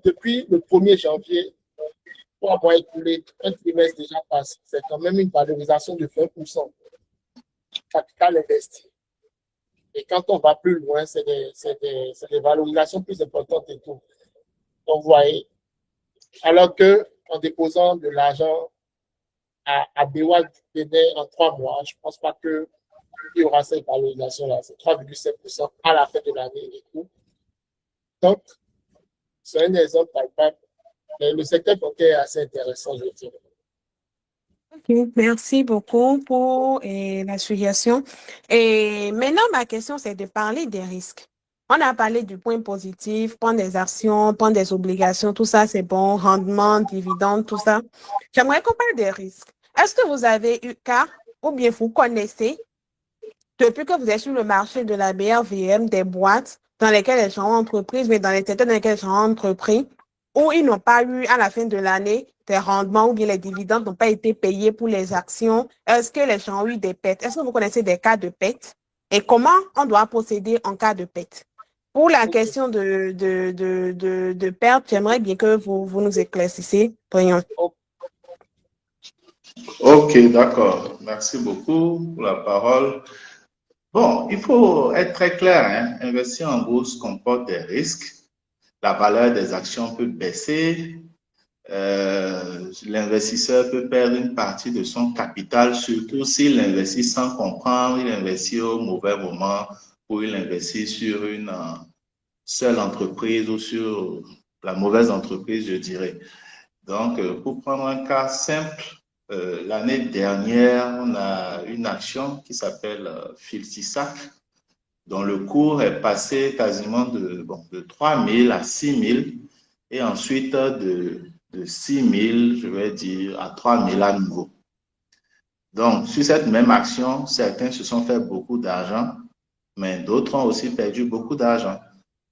depuis le 1er janvier, 3 mois écoulés, un trimestre déjà passé. C'est quand même une valorisation de 20%. Capital investi. Et quand on va plus loin, c'est des valorisations plus importantes et tout. Donc, vous voyez, alors que en déposant de l'argent à BOA du Bénin en 3 mois, je ne pense pas qu'il y aura cette valorisation-là. C'est 3,7% à la fin de l'année et tout. Donc, c'est un exemple palpable. Le secteur bancaire est assez intéressant, je dirais. OK. Merci beaucoup pour la suggestion. Et maintenant, ma question, c'est de parler des risques. On a parlé du point positif, prendre des actions, prendre des obligations, tout ça, c'est bon, rendement, dividendes, tout ça. J'aimerais qu'on parle des risques. Est-ce que vous avez eu cas, ou bien vous connaissez, depuis que vous êtes sur le marché de la BRVM, des boîtes dans lesquelles les gens ont entrepris, mais dans les secteurs dans lesquels les gens ont entrepris, où ils n'ont pas eu à la fin de l'année des rendements ou bien les dividendes n'ont pas été payés pour les actions? Est-ce que les gens ont eu des pertes? Est-ce que vous connaissez des cas de pertes? Et comment on doit procéder en cas de perte? Pour la OK. question de perte, j'aimerais bien que vous nous éclaircissiez. Voyons. Ok, d'accord. Merci beaucoup pour la parole. Bon, il faut être très clair, hein. Investir en bourse comporte des risques. La valeur des actions peut baisser. L'investisseur peut perdre une partie de son capital, surtout s'il investit sans comprendre, il investit au mauvais moment ou il investit sur une seule entreprise ou sur la mauvaise entreprise, je dirais. Donc, pour prendre un cas simple, l'année dernière, on a une action qui s'appelle Filtisac, dont le cours est passé quasiment de 3 000 à 6 000 et ensuite de 6 000, je vais dire, à 3 000 à nouveau. Donc, sur cette même action, certains se sont fait beaucoup d'argent, mais d'autres ont aussi perdu beaucoup d'argent.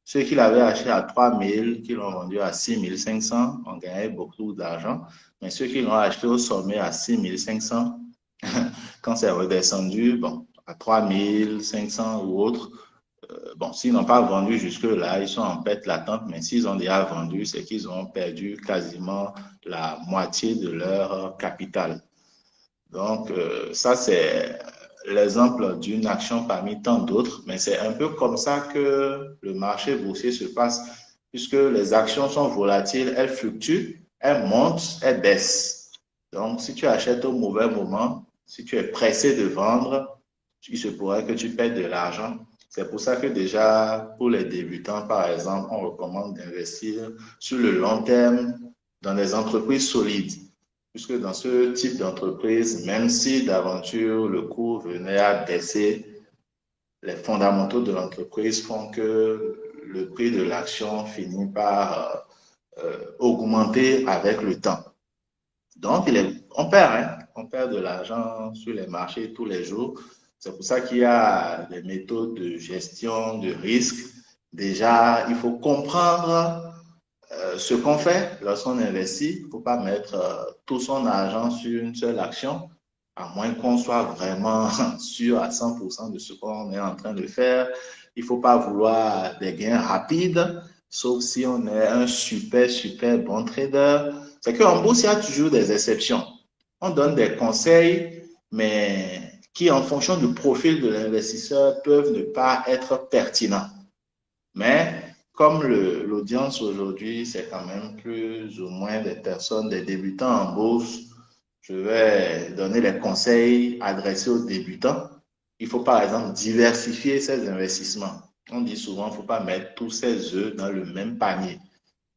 Ceux qui l'avaient acheté à 3 000, qui l'ont vendu à 6 500, ont gagné beaucoup d'argent. Mais ceux qui l'ont acheté au sommet à 6 500, quand c'est redescendu, bon, à 3 500 ou autre, bon, s'ils n'ont pas vendu jusque-là, ils sont en perte latente, mais s'ils ont déjà vendu, c'est qu'ils ont perdu quasiment la moitié de leur capital. Donc, ça, c'est l'exemple d'une action parmi tant d'autres, mais c'est un peu comme ça que le marché boursier se passe, puisque les actions sont volatiles, elles fluctuent, elles montent, elles baissent. Donc, si tu achètes au mauvais moment, si tu es pressé de vendre, il se pourrait que tu perdes de l'argent. C'est pour ça que déjà, pour les débutants, par exemple, on recommande d'investir sur le long terme dans des entreprises solides. Puisque dans ce type d'entreprise, même si d'aventure le cours venait à baisser, les fondamentaux de l'entreprise font que le prix de l'action finit par augmenter avec le temps. Donc, on perd, hein? On perd de l'argent sur les marchés tous les jours. C'est pour ça qu'il y a des méthodes de gestion de risque. Déjà, il faut comprendre ce qu'on fait lorsqu'on investit. Il ne faut pas mettre tout son argent sur une seule action, à moins qu'on soit vraiment sûr à 100% de ce qu'on est en train de faire. Il ne faut pas vouloir des gains rapides, sauf si on est un super, super bon trader. C'est qu'en bourse, il y a toujours des exceptions. On donne des conseils, mais qui, en fonction du profil de l'investisseur, peuvent ne pas être pertinents. Mais comme l'audience aujourd'hui, c'est quand même plus ou moins des personnes, des débutants en bourse, je vais donner les conseils adressés aux débutants. Il faut par exemple diversifier ses investissements. On dit souvent qu'il ne faut pas mettre tous ses œufs dans le même panier.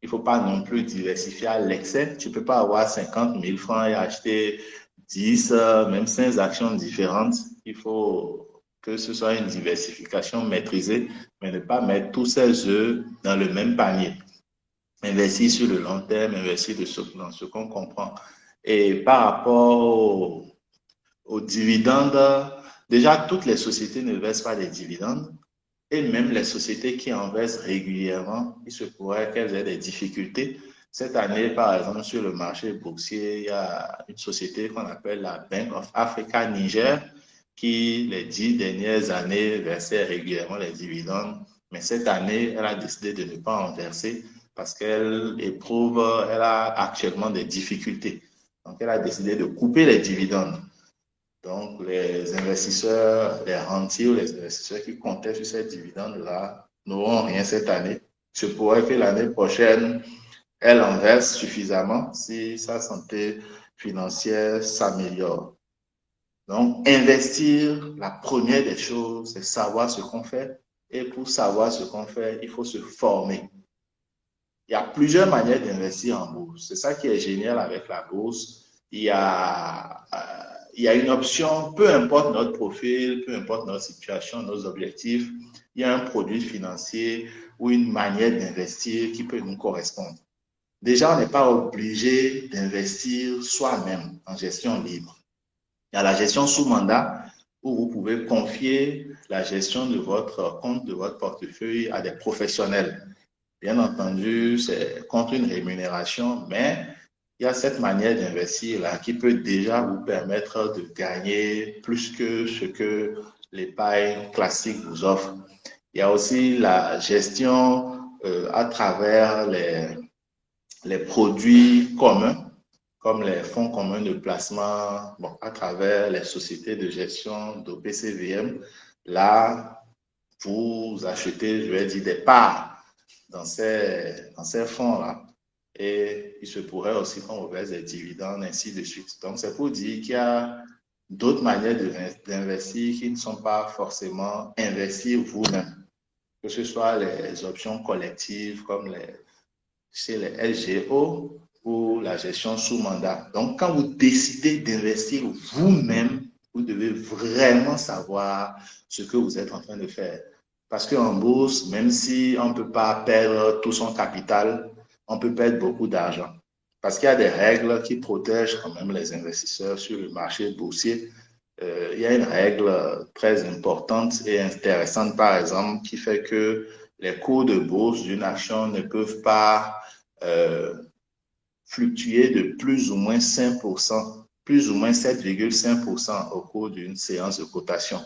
Il ne faut pas non plus diversifier à l'excès. Tu ne peux pas avoir 50 000 francs et acheter 10, même 5 actions différentes. Il faut que ce soit une diversification maîtrisée, mais ne pas mettre tous ses œufs dans le même panier. Investir sur le long terme, investir dans ce qu'on comprend. Et par rapport aux dividendes, déjà, toutes les sociétés ne versent pas des dividendes. Et même les sociétés qui en versent régulièrement, il se pourrait qu'elles aient des difficultés. Cette année, par exemple, sur le marché boursier, il y a une société qu'on appelle la Bank of Africa Niger qui, les 10 dernières années, versait régulièrement les dividendes. Mais cette année, elle a décidé de ne pas en verser parce qu'elle elle a actuellement des difficultés. Donc, elle a décidé de couper les dividendes. Donc, les investisseurs, les rentiers ou les investisseurs qui comptaient sur ces dividendes-là n'auront rien cette année. Il se pourrait que l'année prochaine, elle en verse suffisamment si sa santé financière s'améliore. Donc, investir, la première des choses, c'est savoir ce qu'on fait. Et pour savoir ce qu'on fait, il faut se former. Il y a plusieurs manières d'investir en bourse. C'est ça qui est génial avec la bourse. Il y a une option, peu importe notre profil, peu importe notre situation, nos objectifs, il y a un produit financier ou une manière d'investir qui peut nous correspondre. Déjà, on n'est pas obligé d'investir soi-même en gestion libre. Il y a la gestion sous mandat où vous pouvez confier la gestion de votre compte, de votre portefeuille à des professionnels. Bien entendu, c'est contre une rémunération, mais il y a cette manière d'investir là qui peut déjà vous permettre de gagner plus que ce que l'épargne classique vous offre. Il y a aussi la gestion à travers les produits communs, comme les fonds communs de placement, bon, à travers les sociétés de gestion d'OPCVM. Là, vous achetez, je vais dire, des parts dans ces fonds-là. Et il se pourrait aussi qu'on vous verse des dividendes, ainsi de suite. Donc, c'est pour dire qu'il y a d'autres manières d'investir qui ne sont pas forcément investir vous-même. Que ce soit les options collectives comme chez les LGO ou la gestion sous mandat. Donc, quand vous décidez d'investir vous-même, vous devez vraiment savoir ce que vous êtes en train de faire. Parce qu'en bourse, même si on ne peut pas perdre tout son capital, on peut perdre beaucoup d'argent. Parce qu'il y a des règles qui protègent quand même les investisseurs sur le marché boursier. Il y a une règle très importante et intéressante, par exemple, qui fait que les cours de bourse d'une action ne peuvent pas fluctuer de plus ou moins 5%, plus ou moins 7,5% au cours d'une séance de cotation.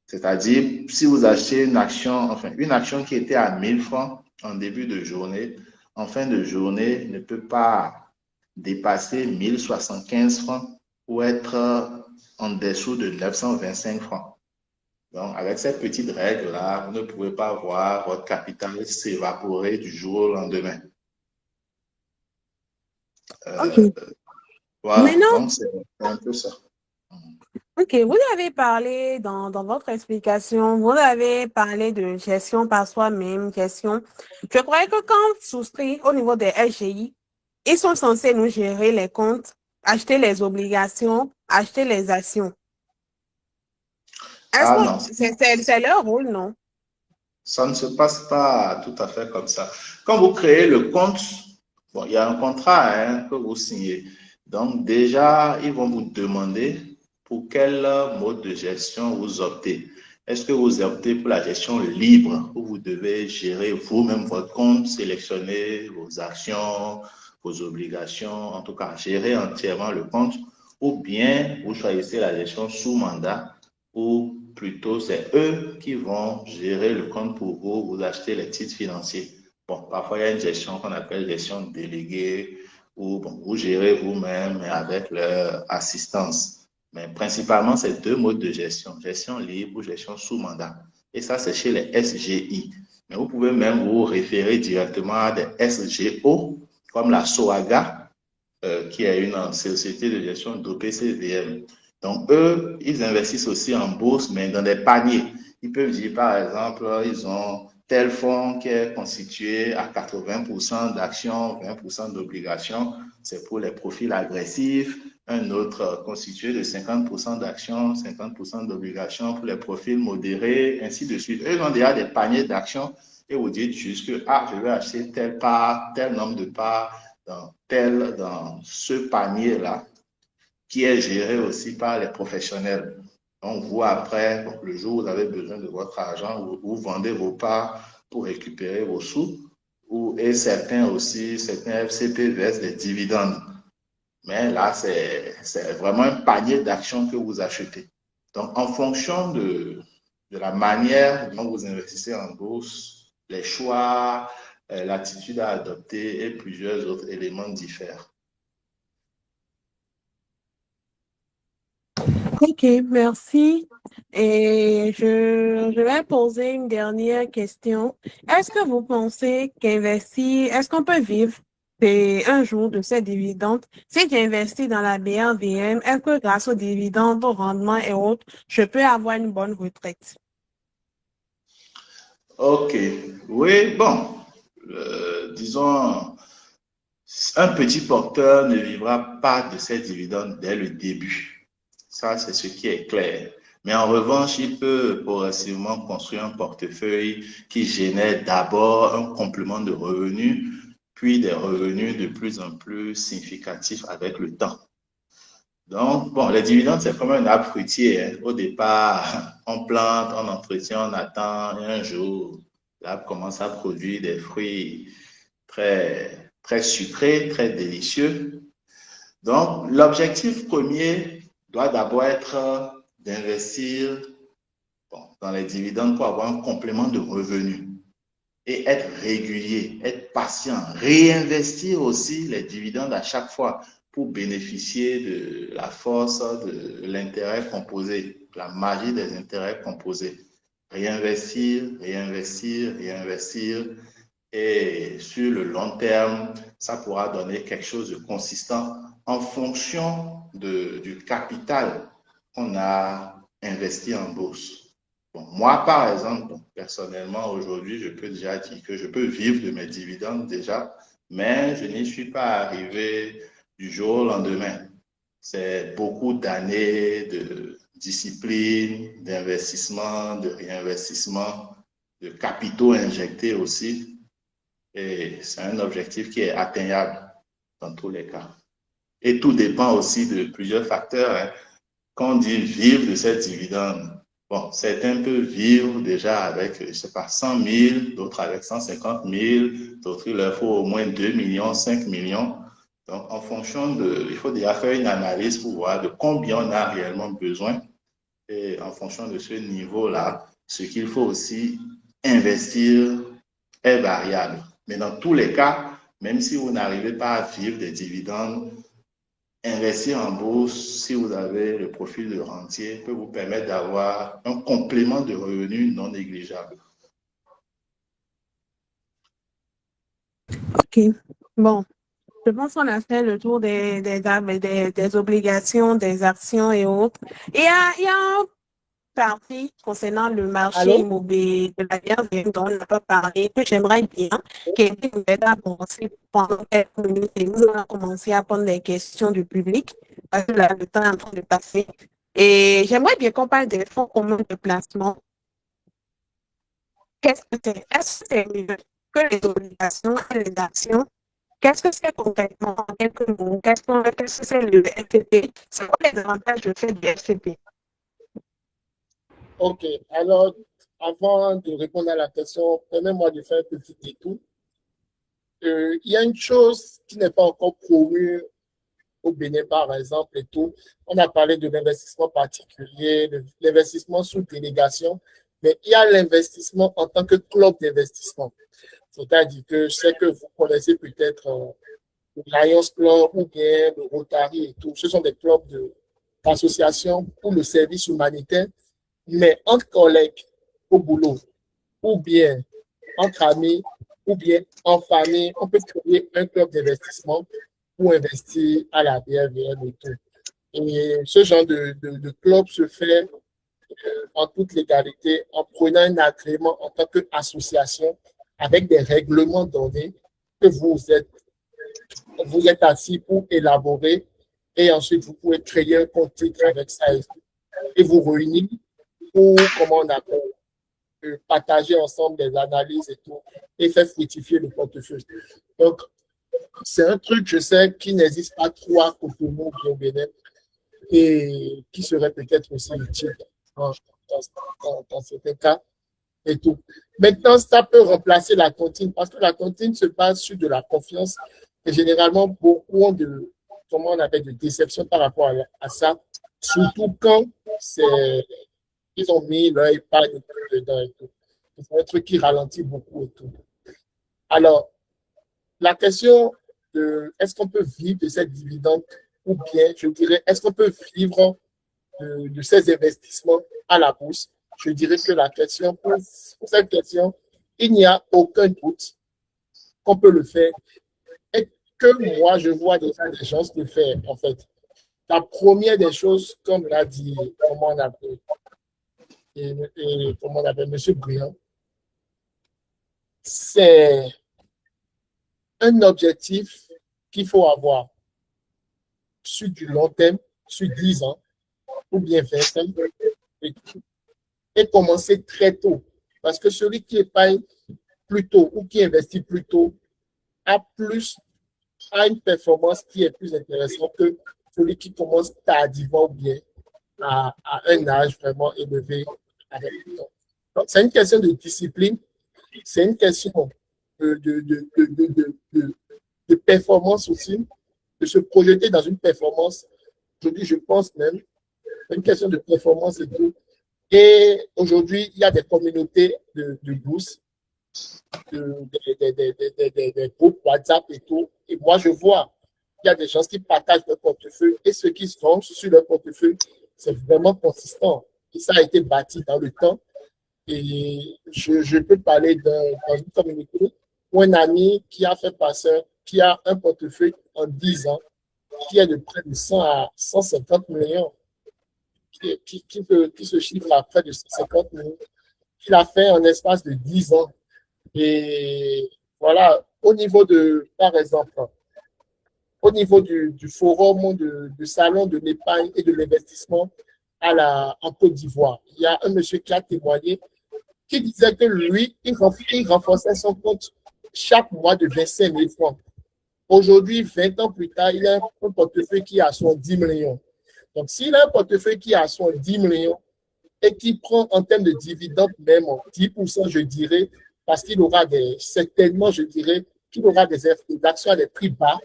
C'est-à-dire, si vous achetez une action qui était à 1000 francs en début de journée, en fin de journée, ne peut pas dépasser 1075 francs ou être en dessous de 925 francs. Donc, avec cette petite règle-là, vous ne pouvez pas voir votre capital s'évaporer du jour au lendemain. OK. Voilà, Maintenant, donc c'est un peu ça. OK, vous avez parlé dans votre explication, vous avez parlé de gestion par soi-même, gestion. Je croyais que quand on souscrit au niveau des SGI, ils sont censés nous gérer les comptes, acheter les obligations, acheter les actions. Est-ce Ah non, que c'est leur rôle, non? ça ne se passe pas tout à fait comme ça. Quand vous créez le compte, bon, il y a un contrat que vous signez. Donc déjà, ils vont vous demander pour quel mode de gestion vous optez. Est-ce que vous optez pour la gestion libre, où vous devez gérer vous-même votre compte, sélectionner vos actions, vos obligations, en tout cas gérer entièrement le compte, ou bien vous choisissez la gestion sous mandat, ou plutôt c'est eux qui vont gérer le compte pour vous, vous achetez les titres financiers. Bon, parfois il y a une gestion qu'on appelle gestion déléguée, où bon, vous gérez vous-même avec leur assistance. Mais principalement, c'est deux modes de gestion, gestion libre ou gestion sous mandat. Et ça, c'est chez les SGI. Mais vous pouvez même vous référer directement à des SGO, comme la SOAGA, qui est une société de gestion d'OPCVM. Donc, eux, ils investissent aussi en bourse, mais dans des paniers. Ils peuvent dire, par exemple, ils ont tel fonds qui est constitué à 80% d'actions, 20% d'obligations, c'est pour les profils agressifs. Un autre constitué de 50% d'actions, 50% d'obligations pour les profils modérés, ainsi de suite. Eux ont déjà des paniers d'actions et vous dites juste que je vais acheter telle part, tel nombre de parts dans ce panier-là qui est géré aussi par les professionnels. Donc, vous, après, le jour où vous avez besoin de votre argent, vous vendez vos parts pour récupérer vos sous. Et certains FCP versent des dividendes. Mais là, c'est vraiment un panier d'actions que vous achetez. Donc, en fonction de la manière dont vous investissez en bourse, les choix, l'attitude à adopter et plusieurs autres éléments diffèrent. Ok, merci. Et je vais poser une dernière question. Est-ce que vous pensez est-ce qu'on peut vivre un jour de ces dividendes? Si j'investis dans la BRVM, est-ce que grâce aux dividendes, au rendement et autres, je peux avoir une bonne retraite? Ok, oui, bon, disons, un petit porteur ne vivra pas de ses dividendes dès le début. Ça, c'est ce qui est clair. Mais en revanche, il peut progressivement construire un portefeuille qui génère d'abord un complément de revenus, puis des revenus de plus en plus significatifs avec le temps. Donc, bon, les dividendes, c'est comme un arbre fruitier, hein. Au départ, on plante, on entretient, on attend, et un jour, l'arbre commence à produire des fruits très, très sucrés, très délicieux. Donc, l'objectif premier doit d'abord être d'investir dans les dividendes pour avoir un complément de revenus et être régulier, être patient, réinvestir aussi les dividendes à chaque fois pour bénéficier de la force de l'intérêt composé, la magie des intérêts composés. Réinvestir, réinvestir, réinvestir. Et sur le long terme, ça pourra donner quelque chose de consistant en fonction du capital qu'on a investi en bourse. Bon, moi, par exemple, personnellement, aujourd'hui, je peux déjà dire que je peux vivre de mes dividendes déjà, mais je n'y suis pas arrivé du jour au lendemain. C'est beaucoup d'années de discipline, d'investissement, de réinvestissement, de capitaux injectés aussi. Et c'est un objectif qui est atteignable dans tous les cas. Et tout dépend aussi de plusieurs facteurs, hein. Quand on dit vivre de ces dividendes, bon, certains peuvent vivre déjà avec, je ne sais pas, 100 000, d'autres avec 150 000, d'autres, il leur faut au moins 2 millions, 5 millions. Donc, en fonction il faut déjà faire une analyse pour voir de combien on a réellement besoin. Et en fonction de ce niveau-là, ce qu'il faut aussi investir est variable. Mais dans tous les cas, même si vous n'arrivez pas à vivre des dividendes, investir en bourse, si vous avez le profil de rentier, peut vous permettre d'avoir un complément de revenus non négligeable. Ok, bon. Je pense qu'on a fait le tour des obligations, des actions et autres. Et il y a un partie concernant le marché Allô? immobilier de la bienvenue dont on n'a pas parlé, que j'aimerais bien qu'Edith nous aide à commencer pendant quelques minutes et nous allons commencer à prendre des questions du public parce que là, le temps est en train de passer. Et j'aimerais bien qu'on parle des fonds communs de placement. Qu'est-ce que c'est? Est-ce que c'est mieux que les obligations et les actions? Qu'est-ce que c'est concrètement en quelques mots? Qu'est-ce que c'est le FCP? C'est quoi les avantages de fait du FCP? Ok, alors, avant de répondre à la question, permettez-moi de faire un petit détour. Il y a une chose qui n'est pas encore promue au Bénin, par exemple, et tout. On a parlé de l'investissement particulier, de l'investissement sous délégation, mais il y a l'investissement en tant que club d'investissement. C'est-à-dire que je sais que vous connaissez peut-être le Lions Club ou bien le Rotary et tout. Ce sont des clubs d'associations pour le service humanitaire, mais entre collègues au boulot, ou bien entre amis, ou bien en famille, on peut créer un club d'investissement pour investir à la BRVM et tout. Et ce genre de club se fait en toute légalité, en prenant un agrément en tant qu'association avec des règlements donnés que vous êtes assis pour élaborer et ensuite vous pouvez créer un compte titre avec ça et vous réunir pour, comment on appelle, partager ensemble des analyses et tout et faire fructifier le portefeuille. Donc, c'est un truc, je sais, qui n'existe pas trop à Cotonou ou au Bénin et qui serait peut-être aussi utile dans certains cas et tout. Maintenant, ça peut remplacer la tontine parce que la tontine se base sur de la confiance et généralement, beaucoup ont de, comment on appelle, de déception par rapport à ça, surtout quand ils ont mis leur épargne dedans et tout. C'est un truc qui ralentit beaucoup et tout. Alors, la question de est-ce qu'on peut vivre de cette dividende ou bien, je dirais, est-ce qu'on peut vivre de ces investissements à la bourse? Je dirais que la question, pour cette question, il n'y a aucun doute qu'on peut le faire et que moi, je vois déjà des gens le faire, en fait. La première des choses, comme l'a dit, comment on appelle, comment on appelle, M. Briand, c'est un objectif qu'il faut avoir sur du long terme, sur 10 ans ou bien 20 ans, et commencer très tôt. Parce que celui qui épargne plus tôt ou qui investit plus tôt a une performance qui est plus intéressante que celui qui commence tardivement ou bien à un âge vraiment élevé avec le temps. Donc, c'est une question de discipline, c'est une question de performance aussi, de se projeter dans une performance. Aujourd'hui, je pense même, c'est une question de performance et tout. Et aujourd'hui, il y a des communautés de bourse, des groupes WhatsApp et tout. Et moi, je vois qu'il y a des gens qui partagent leur portefeuille et ceux qui sont sur leur portefeuille, c'est vraiment consistant. Et ça a été bâti dans le temps. Et je peux parler dans une communauté où un ami qui a fait passer, qui a un portefeuille en 10 ans, qui est de près de 100 à 150 millions, qui se chiffre à près de 150 millions, qu'il a fait en espace de 10 ans. Et voilà, au niveau de, par exemple, au niveau du forum, du salon de l'épargne et de l'investissement en Côte d'Ivoire, il y a un monsieur qui a témoigné qui disait que lui, il renforçait son compte chaque mois de 25 000 francs. Aujourd'hui, 20 ans plus tard, il a un portefeuille qui a 10 millions. Donc, s'il a un portefeuille qui a 10 millions et qui prend en termes de dividendes même 10%, je dirais, parce qu'il aura certainement, je dirais, qu'il aura des actions à des prix bas,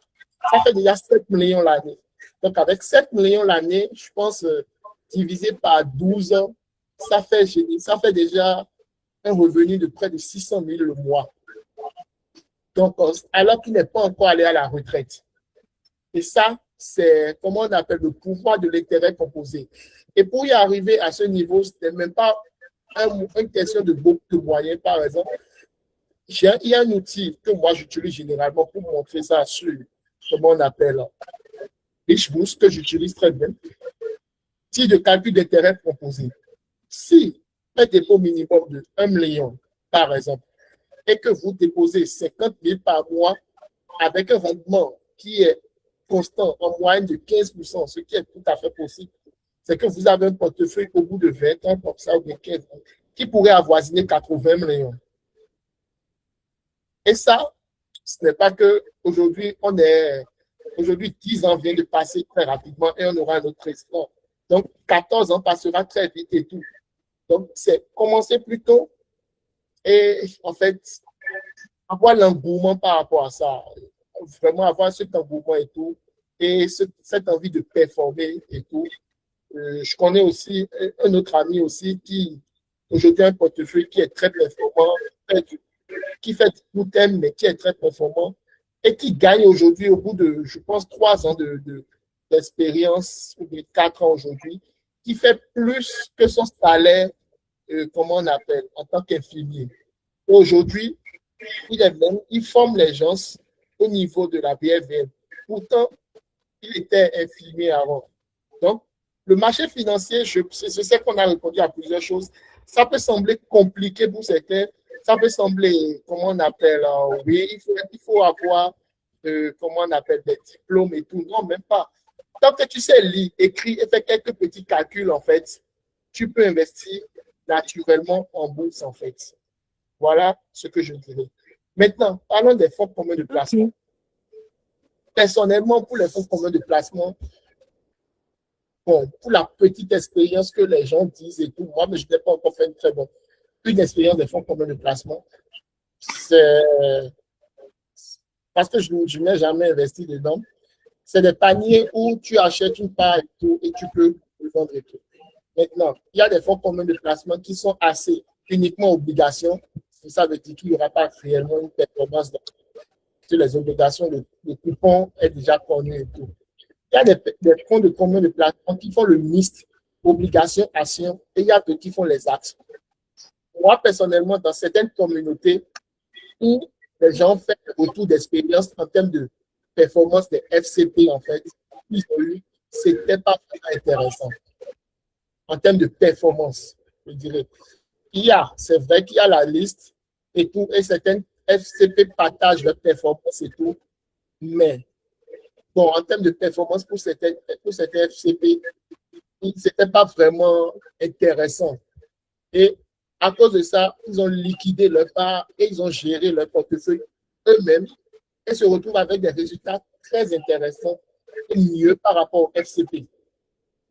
ça fait déjà 7 millions l'année. Donc, avec 7 millions l'année, je pense, divisé par 12 ans, ça fait déjà un revenu de près de 600 000 le mois. Donc, alors qu'il n'est pas encore allé à la retraite. Et ça, c'est, comment on appelle, le pouvoir de l'intérêt composé. Et pour y arriver à ce niveau, ce n'est même pas une question de beaucoup de moyens, par exemple. Il y a un outil que moi j'utilise généralement pour montrer ça sur, comment on appelle, Richboost, que j'utilise très bien. Si de calcul d'intérêt composé. Si un dépôt minimum de 1 million, par exemple, et que vous déposez 50 000 par mois avec un rendement qui est constant en moyenne de 15%, ce qui est tout à fait possible, c'est que vous avez un portefeuille au bout de 20 ans, comme ça, ou de 15 ans, qui pourrait avoisiner 80 millions. Et ça, ce n'est pas que aujourd'hui, aujourd'hui, 10 ans vient de passer très rapidement et on aura un autre président. Donc, 14 ans passera très vite et tout. Donc, c'est commencer plus tôt et en fait, avoir l'engouement par rapport à ça. Vraiment avoir cet engouement et tout. Et cette envie de performer et tout. Je connais aussi un autre ami aussi qui, aujourd'hui, a un portefeuille qui est très performant, qui fait tout thème, mais qui est très performant et qui gagne aujourd'hui, au bout de, je pense, 3 ans d'expérience, ou de 4 ans aujourd'hui, qui fait plus que son salaire, comment on appelle, en tant qu'infirmier. Aujourd'hui, il forme les gens au niveau de la BFM. Pourtant, il était infirmier avant. Donc, Le marché financier, je sais qu'on a répondu à plusieurs choses. Ça peut sembler compliqué pour certains. Ça peut sembler, comment on appelle, oui, il faut avoir, comment on appelle, des diplômes et tout. Non, même pas. Tant que tu sais lire, écrire et faire quelques petits calculs, en fait, tu peux investir naturellement en bourse, en fait. Voilà ce que je dirais. Maintenant, parlons des fonds communs de placement. Ok. Personnellement, pour les fonds communs de placement, bon, pour la petite expérience que les gens disent et tout, moi, mais je n'ai pas encore fait une expérience des fonds communs de placement. C'est parce que je n'ai jamais investi dedans. C'est des paniers où tu achètes une part et tout, et tu peux le vendre et tout. Maintenant, il y a des fonds communs de placement qui sont assez uniquement obligations. Ça veut dire qu'il n'y aura pas réellement une performance sur les obligations. Le coupon est déjà connu et tout. Il y a des fonds de communs de placement qui font le mixte obligations, actions, et il y a d'autres qui font les actions. Moi, personnellement, dans certaines communautés où les gens font autour d'expérience en termes de performance des FCP, en fait, ils ont eu, c'était pas vraiment intéressant en termes de performance, je dirais. C'est vrai qu'il y a la liste et tout, et certaines FCP partagent leur performance et tout, mais bon, en termes de performance pour certaines FCP, c'était pas vraiment intéressant. Et à cause de ça, ils ont liquidé leur part et ils ont géré leur portefeuille eux-mêmes et se retrouvent avec des résultats très intéressants et mieux par rapport au FCP.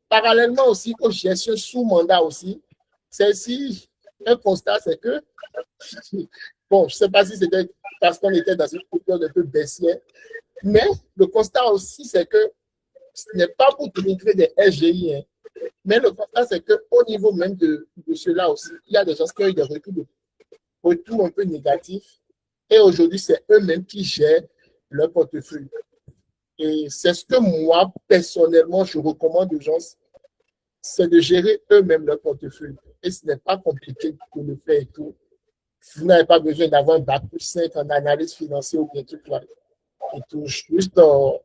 Parallèlement aussi aux gestions sous mandat aussi, celle-ci, un constat, c'est que, bon, je ne sais pas si c'était parce qu'on était dans une période un peu baissière, mais le constat aussi, c'est que ce n'est pas pour dénigrer des SGI, hein, mais le constat, c'est qu'au niveau même de cela aussi, il y a des gens qui ont eu des retours un peu négatifs et aujourd'hui, c'est eux-mêmes qui gèrent leur portefeuille. Et c'est ce que moi, personnellement, je recommande aux gens, c'est de gérer eux-mêmes leur portefeuille. Et ce n'est pas compliqué de le faire et tout. Vous n'avez pas besoin d'avoir un bac plus 5 en analyse financière ou bien tout ça. Et tout, juste dans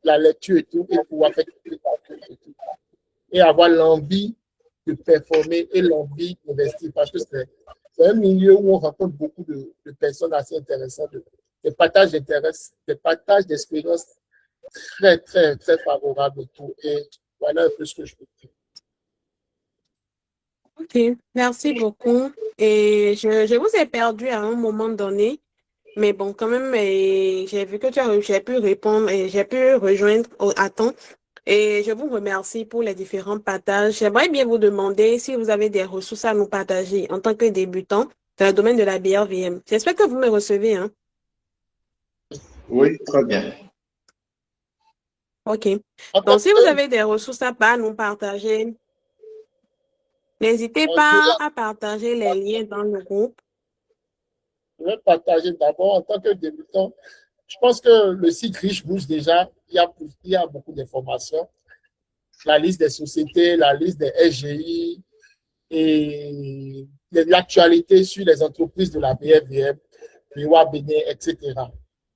la lecture et tout, et pouvoir faire des calculs et tout. Et avoir l'envie de performer et l'envie d'investir. Parce que c'est un milieu où on rencontre beaucoup de personnes assez intéressantes, des partages d'intérêt, des partages d'expériences très, très, très favorables et tout. Et voilà un peu ce que je peux dire. Ok, merci beaucoup. Et je vous ai perdu à un moment donné, mais bon, quand même, j'ai vu que j'ai pu répondre et j'ai pu rejoindre à temps. Et je vous remercie pour les différents partages. J'aimerais bien vous demander si vous avez des ressources à nous partager en tant que débutant dans le domaine de la BRVM. J'espère que vous me recevez, hein? Oui, très bien. Ok. Donc, si vous avez des ressources à nous partager, n'hésitez pas à partager les liens dans le groupe. Je vais partager d'abord en tant que débutant. Je pense que le site Richeboost, déjà, il y a beaucoup d'informations. La liste des sociétés, la liste des SGI et l'actualité sur les entreprises de la BFVM, l'IWA Bénin, etc.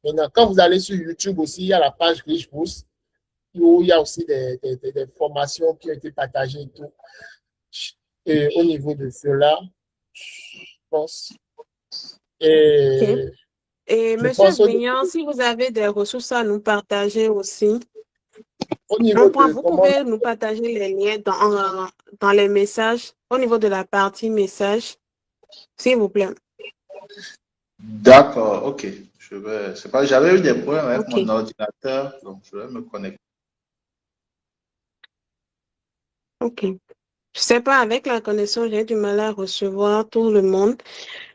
Maintenant, quand vous allez sur YouTube aussi, il y a la page Richeboost où il y a aussi des formations qui ont été partagées et tout. Et au niveau de cela, je pense. Okay. Et Monsieur Brignan, si vous avez des ressources à nous partager aussi, vous pouvez nous partager les liens dans les messages, au niveau de la partie message, s'il vous plaît. D'accord, ok. J'avais eu des problèmes avec mon ordinateur, donc je vais me connecter. Ok. Je sais pas, avec la connexion, j'ai du mal à recevoir tout le monde.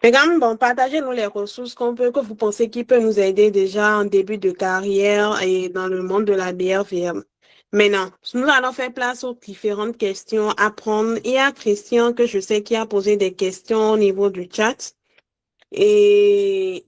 Mais quand même, bon, partagez-nous les ressources que vous pensez qui peut nous aider déjà en début de carrière et dans le monde de la BRVM. Maintenant, nous allons faire place aux différentes questions à prendre. Il y a Christian que je sais qui a posé des questions au niveau du chat. Et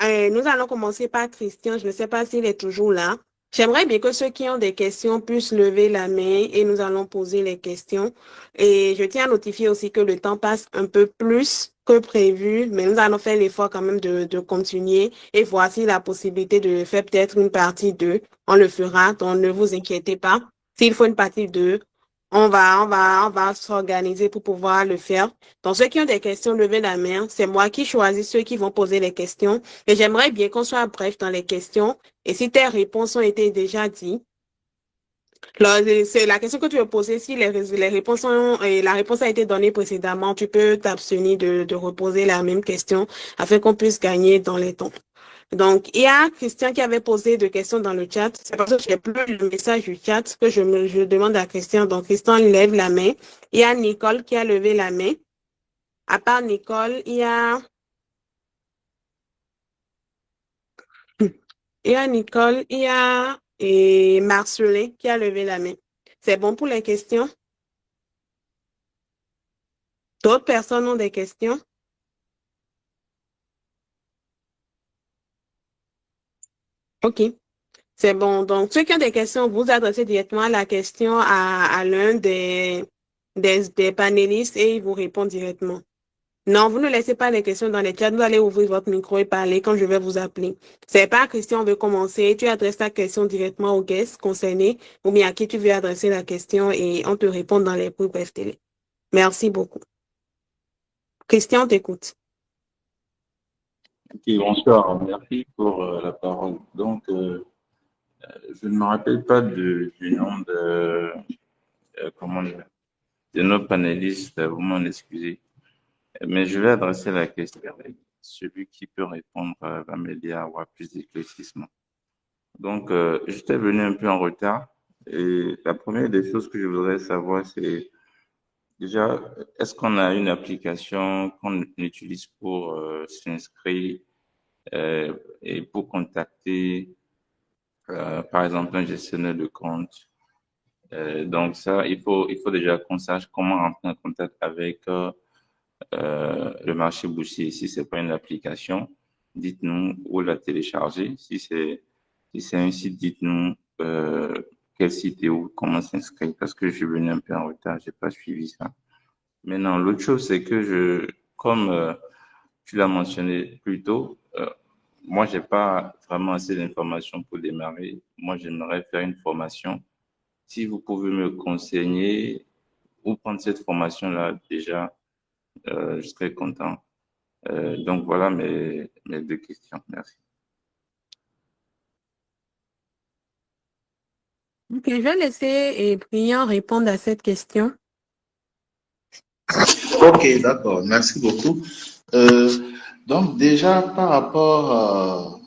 nous allons commencer par Christian. Je ne sais pas s'il est toujours là. J'aimerais bien que ceux qui ont des questions puissent lever la main et nous allons poser les questions. Et je tiens à notifier aussi que le temps passe un peu plus que prévu, mais nous allons faire l'effort quand même de continuer et voici la possibilité de faire peut-être une partie 2. On le fera, donc ne vous inquiétez pas. S'il faut une partie 2, on va s'organiser pour pouvoir le faire. Donc, ceux qui ont des questions, levez la main. C'est moi qui choisis ceux qui vont poser les questions. Et j'aimerais bien qu'on soit bref dans les questions. Et si tes réponses ont été déjà dites, c'est la question que tu veux poser. Si les réponses et la réponse a été donnée précédemment, tu peux t'abstenir de reposer la même question afin qu'on puisse gagner dans les temps. Donc, il y a Christian qui avait posé des questions dans le chat. C'est parce que j'ai plus le message du chat que je demande à Christian. Donc, Christian lève la main. Il y a Nicole qui a levé la main. À part Nicole, il y a et Marcelin qui a levé la main. C'est bon pour les questions? D'autres personnes ont des questions? OK. C'est bon. Donc, ceux qui ont des questions, vous adressez directement la question à l'un des panélistes et il vous répond directement. Non, vous ne laissez pas les questions dans les chats. Vous allez ouvrir votre micro et parler quand je vais vous appeler. C'est pas Christian veut commencer. Tu adresses ta question directement au guest concerné ou bien à qui tu veux adresser la question et on te répond dans les plus brefs délais. Merci beaucoup. Christian, t'écoute. Ok, bonsoir, merci pour la parole. Donc, je ne me rappelle pas du nom comment dire, de nos panélistes, vous m'en excusez, mais je vais adresser la question à celui qui peut répondre va m'aider à avoir plus d'éclaircissement. Donc, j'étais venu un peu en retard et la première des choses que je voudrais savoir, c'est déjà, est-ce qu'on a une application qu'on utilise pour s'inscrire et pour contacter, par exemple, un gestionnaire de compte. Donc ça, il faut déjà qu'on sache comment rentrer en contact avec le marché boursier. Si c'est pas une application, dites-nous où la télécharger. Si c'est un site, dites-nous quel site et où, comment s'inscrire. Parce que je suis venu un peu en retard, j'ai pas suivi ça. Maintenant, l'autre chose, c'est que comme tu l'as mentionné plus tôt, moi, j'ai pas vraiment assez d'informations pour démarrer. Moi, j'aimerais faire une formation. Si vous pouvez me conseiller ou prendre cette formation-là, déjà, je serais content. Donc, voilà mes deux questions. Merci. Ok, je vais laisser Brian répondre à cette question. Ok, d'accord. Merci beaucoup. Donc, déjà, par rapport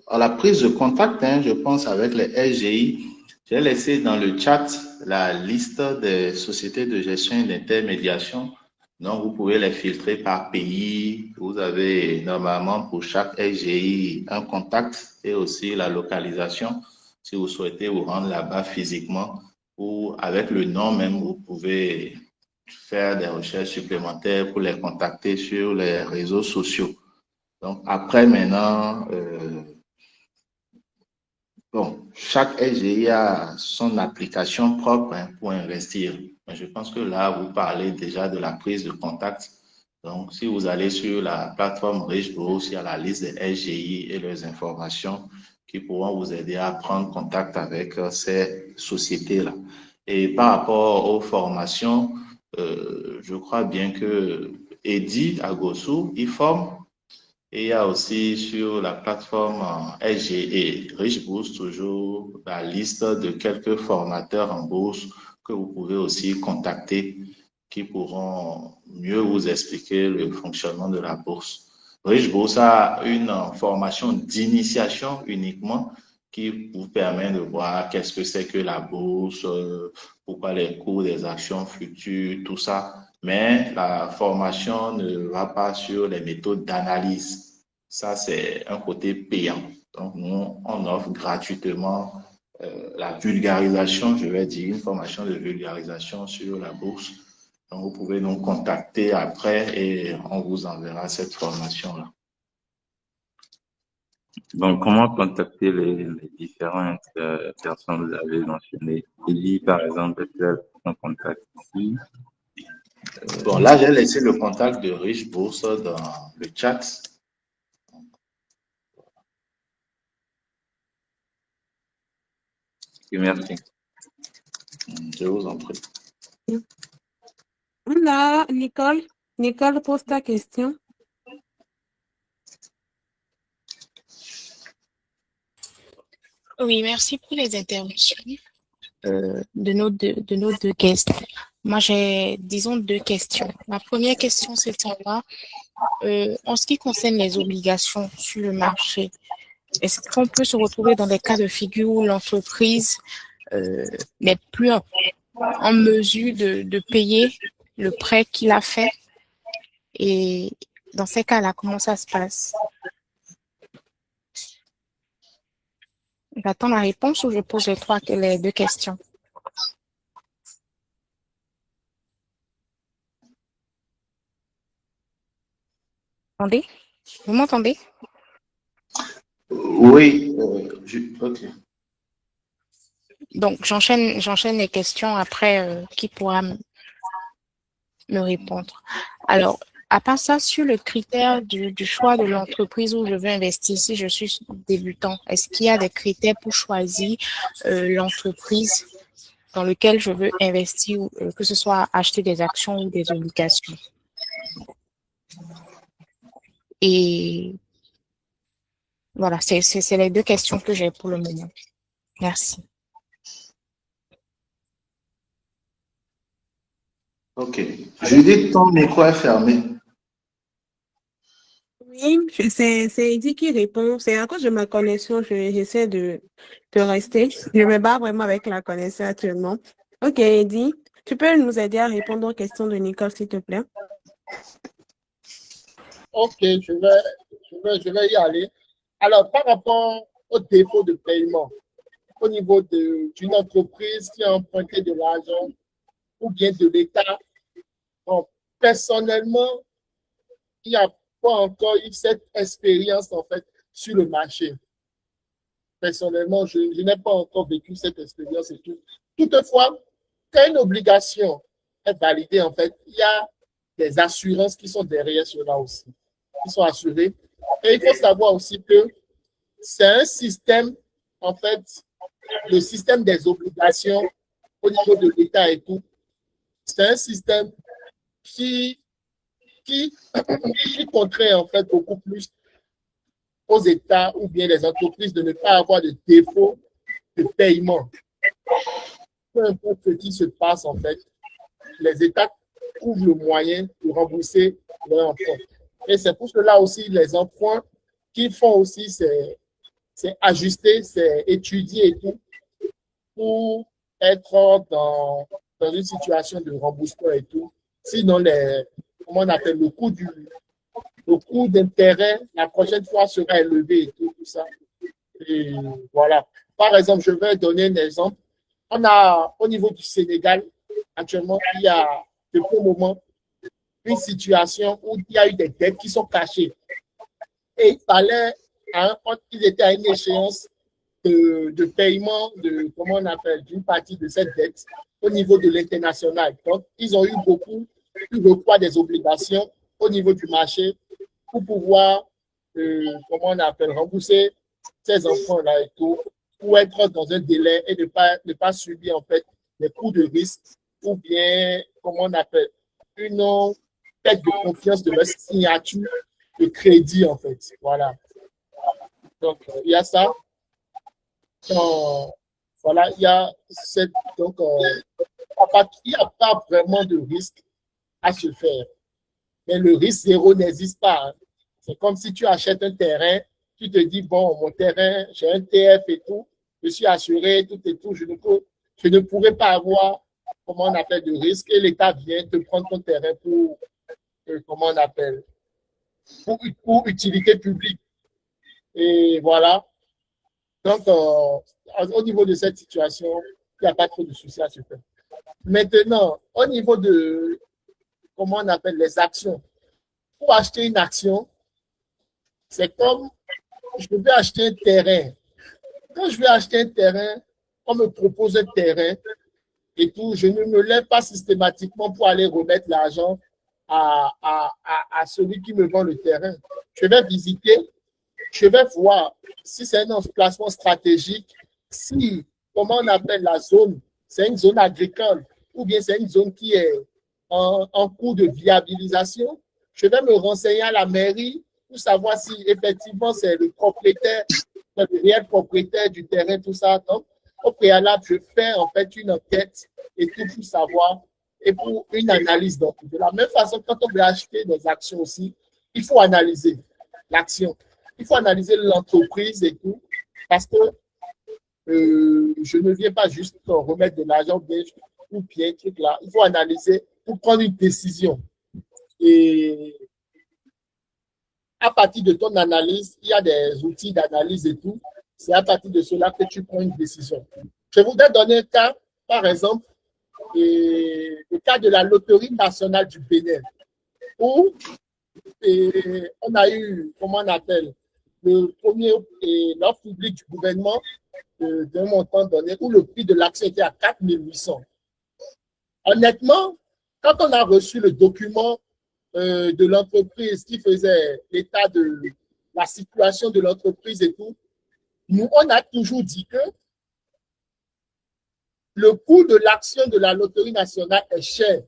à la prise de contact, je pense, avec les SGI, j'ai laissé dans le chat la liste des sociétés de gestion et d'intermédiation. Donc, vous pouvez les filtrer par pays. Vous avez normalement pour chaque SGI un contact et aussi la localisation si vous souhaitez vous rendre là-bas physiquement ou avec le nom même, vous pouvez faire des recherches supplémentaires pour les contacter sur les réseaux sociaux. Donc, après, maintenant, bon, chaque SGI a son application propre pour investir. Mais je pense que là, vous parlez déjà de la prise de contact. Donc, si vous allez sur la plateforme Richebourse, il y a la liste des SGI et leurs informations qui pourront vous aider à prendre contact avec ces sociétés-là. Et par rapport aux formations, je crois bien que Eddy Agosu, il forme et il y a aussi sur la plateforme SGE, Rich Bourse, toujours la liste de quelques formateurs en bourse que vous pouvez aussi contacter qui pourront mieux vous expliquer le fonctionnement de la bourse. Rich Bourse a une formation d'initiation uniquement qui vous permet de voir qu'est-ce que c'est que la bourse, pourquoi les cours des actions fluctuent, tout ça. Mais la formation ne va pas sur les méthodes d'analyse. Ça, c'est un côté payant. Donc, nous, on offre gratuitement la vulgarisation, je vais dire, une formation de vulgarisation sur la bourse. Donc, vous pouvez nous contacter après et on vous enverra cette formation-là. Donc, comment contacter les différentes personnes que vous avez mentionnées? Ellie, par exemple, est-elle en contact ici? Bon, là, j'ai laissé le contact de Rich Bourse dans le chat. Merci. Je vous en prie. Là, Nicole. Nicole, pose ta question. Oui, merci pour les interventions de nos deux guests. Moi, j'ai, disons, deux questions. Ma première question, c'est de savoir, en ce qui concerne les obligations sur le marché, est-ce qu'on peut se retrouver dans des cas de figure où l'entreprise n'est plus en mesure de payer le prêt qu'il a fait? Et dans ces cas-là, comment ça se passe? J'attends la réponse ou je pose les deux questions. Attendez, vous m'entendez? Oui, ok. Donc, j'enchaîne les questions après, qui pourra me répondre. Alors, à part ça, sur le critère du choix de l'entreprise où je veux investir, si je suis débutant, est-ce qu'il y a des critères pour choisir l'entreprise dans laquelle je veux investir, que ce soit acheter des actions ou des obligations? Et voilà, c'est les deux questions que j'ai pour le moment. Merci. Ok. Judith, ton micro est fermé. Oui, c'est Eddie qui répond. C'est à cause de ma connexion, j'essaie de rester. Je me bats vraiment avec la connexion actuellement. Ok, Eddie, tu peux nous aider à répondre aux questions de Nicole, s'il te plaît? Ok, je vais y aller. Alors, par rapport au défaut de paiement, au niveau d'une entreprise qui a emprunté de l'argent ou bien de l'État, bon, personnellement, il n'y a pas encore eu cette expérience, en fait, sur le marché. Personnellement, je n'ai pas encore vécu cette expérience et tout. Toutefois, quand une obligation est validée, en fait, il y a des assurances qui sont derrière cela aussi, qui sont assurées. Et il faut savoir aussi que c'est un système, en fait, le système des obligations au niveau de l'État et tout, c'est un système qui, qui, qui contraint, en fait, beaucoup plus aux États ou bien les entreprises de ne pas avoir de défaut de paiement. Peu importe ce qui se passe, en fait, les États trouvent le moyen de rembourser leurs emprunts. Et c'est pour cela aussi les emprunts qu'ils font aussi, c'est ajuster, c'est étudier et tout pour être dans une situation de remboursement et tout. Sinon, comment on appelle le coût d'intérêt, la prochaine fois sera élevé et tout ça. Et voilà. Par exemple, je vais donner un exemple. On a, au niveau du Sénégal, actuellement, il y a depuis un moment une situation où il y a eu des dettes qui sont cachées. Et il fallait, quand ils étaient à une échéance de paiement comment on appelle, d'une partie de cette dette au niveau de l'international. Donc, ils ont eu eu recours à des obligations au niveau du marché pour pouvoir, comment on appelle, rembourser ces emprunts-là et tout, pour être dans un délai et ne pas subir, en fait, les coûts de risque ou bien, comment on appelle, une perte de confiance de leur signature de crédit, en fait. Voilà. Donc, il y a ça. Voilà, il y a cette. Donc, il n'y a pas vraiment de risque à se faire. Mais le risque zéro n'existe pas. Hein. C'est comme si tu achètes un terrain, tu te dis, bon, mon terrain, j'ai un TF et tout, je suis assuré, tout et tout, je ne pourrais pas avoir, comment on appelle, de risque, et l'État vient te prendre ton terrain pour, comment on appelle, pour utilité publique. Et voilà. Donc, au niveau de cette situation, il n'y a pas trop de soucis à se faire. Maintenant, au niveau de, comment on appelle, les actions, pour acheter une action, c'est comme je vais acheter un terrain. Quand je vais acheter un terrain, on me propose un terrain et tout, je ne me lève pas systématiquement pour aller remettre l'argent à celui qui me vend le terrain. Je vais visiter, je vais voir si c'est un emplacement stratégique, si, comment on appelle la zone, c'est une zone agricole ou bien c'est une zone qui est en cours de viabilisation, je vais me renseigner à la mairie pour savoir si effectivement c'est le propriétaire, le réel propriétaire du terrain, tout ça. Donc, au préalable, je fais en fait une enquête et tout pour savoir et pour une analyse. Donc, de la même façon, quand on veut acheter des actions aussi, il faut analyser l'action. Il faut analyser l'entreprise et tout, parce que je ne viens pas juste remettre de l'argent ou bien truc là. Il faut analyser pour prendre une décision. Et à partir de ton analyse, il y a des outils d'analyse et tout. C'est à partir de cela que tu prends une décision. Je voudrais donner un cas, par exemple, le cas de la loterie nationale du Bénin, où on a eu, comment on appelle, le premier l'offre publique du gouvernement d'un montant donné, où le prix de l'action était à 4 800. Honnêtement, quand on a reçu le document de l'entreprise qui faisait l'état de la situation de l'entreprise et tout, nous, on a toujours dit que le coût de l'action de la loterie nationale est cher.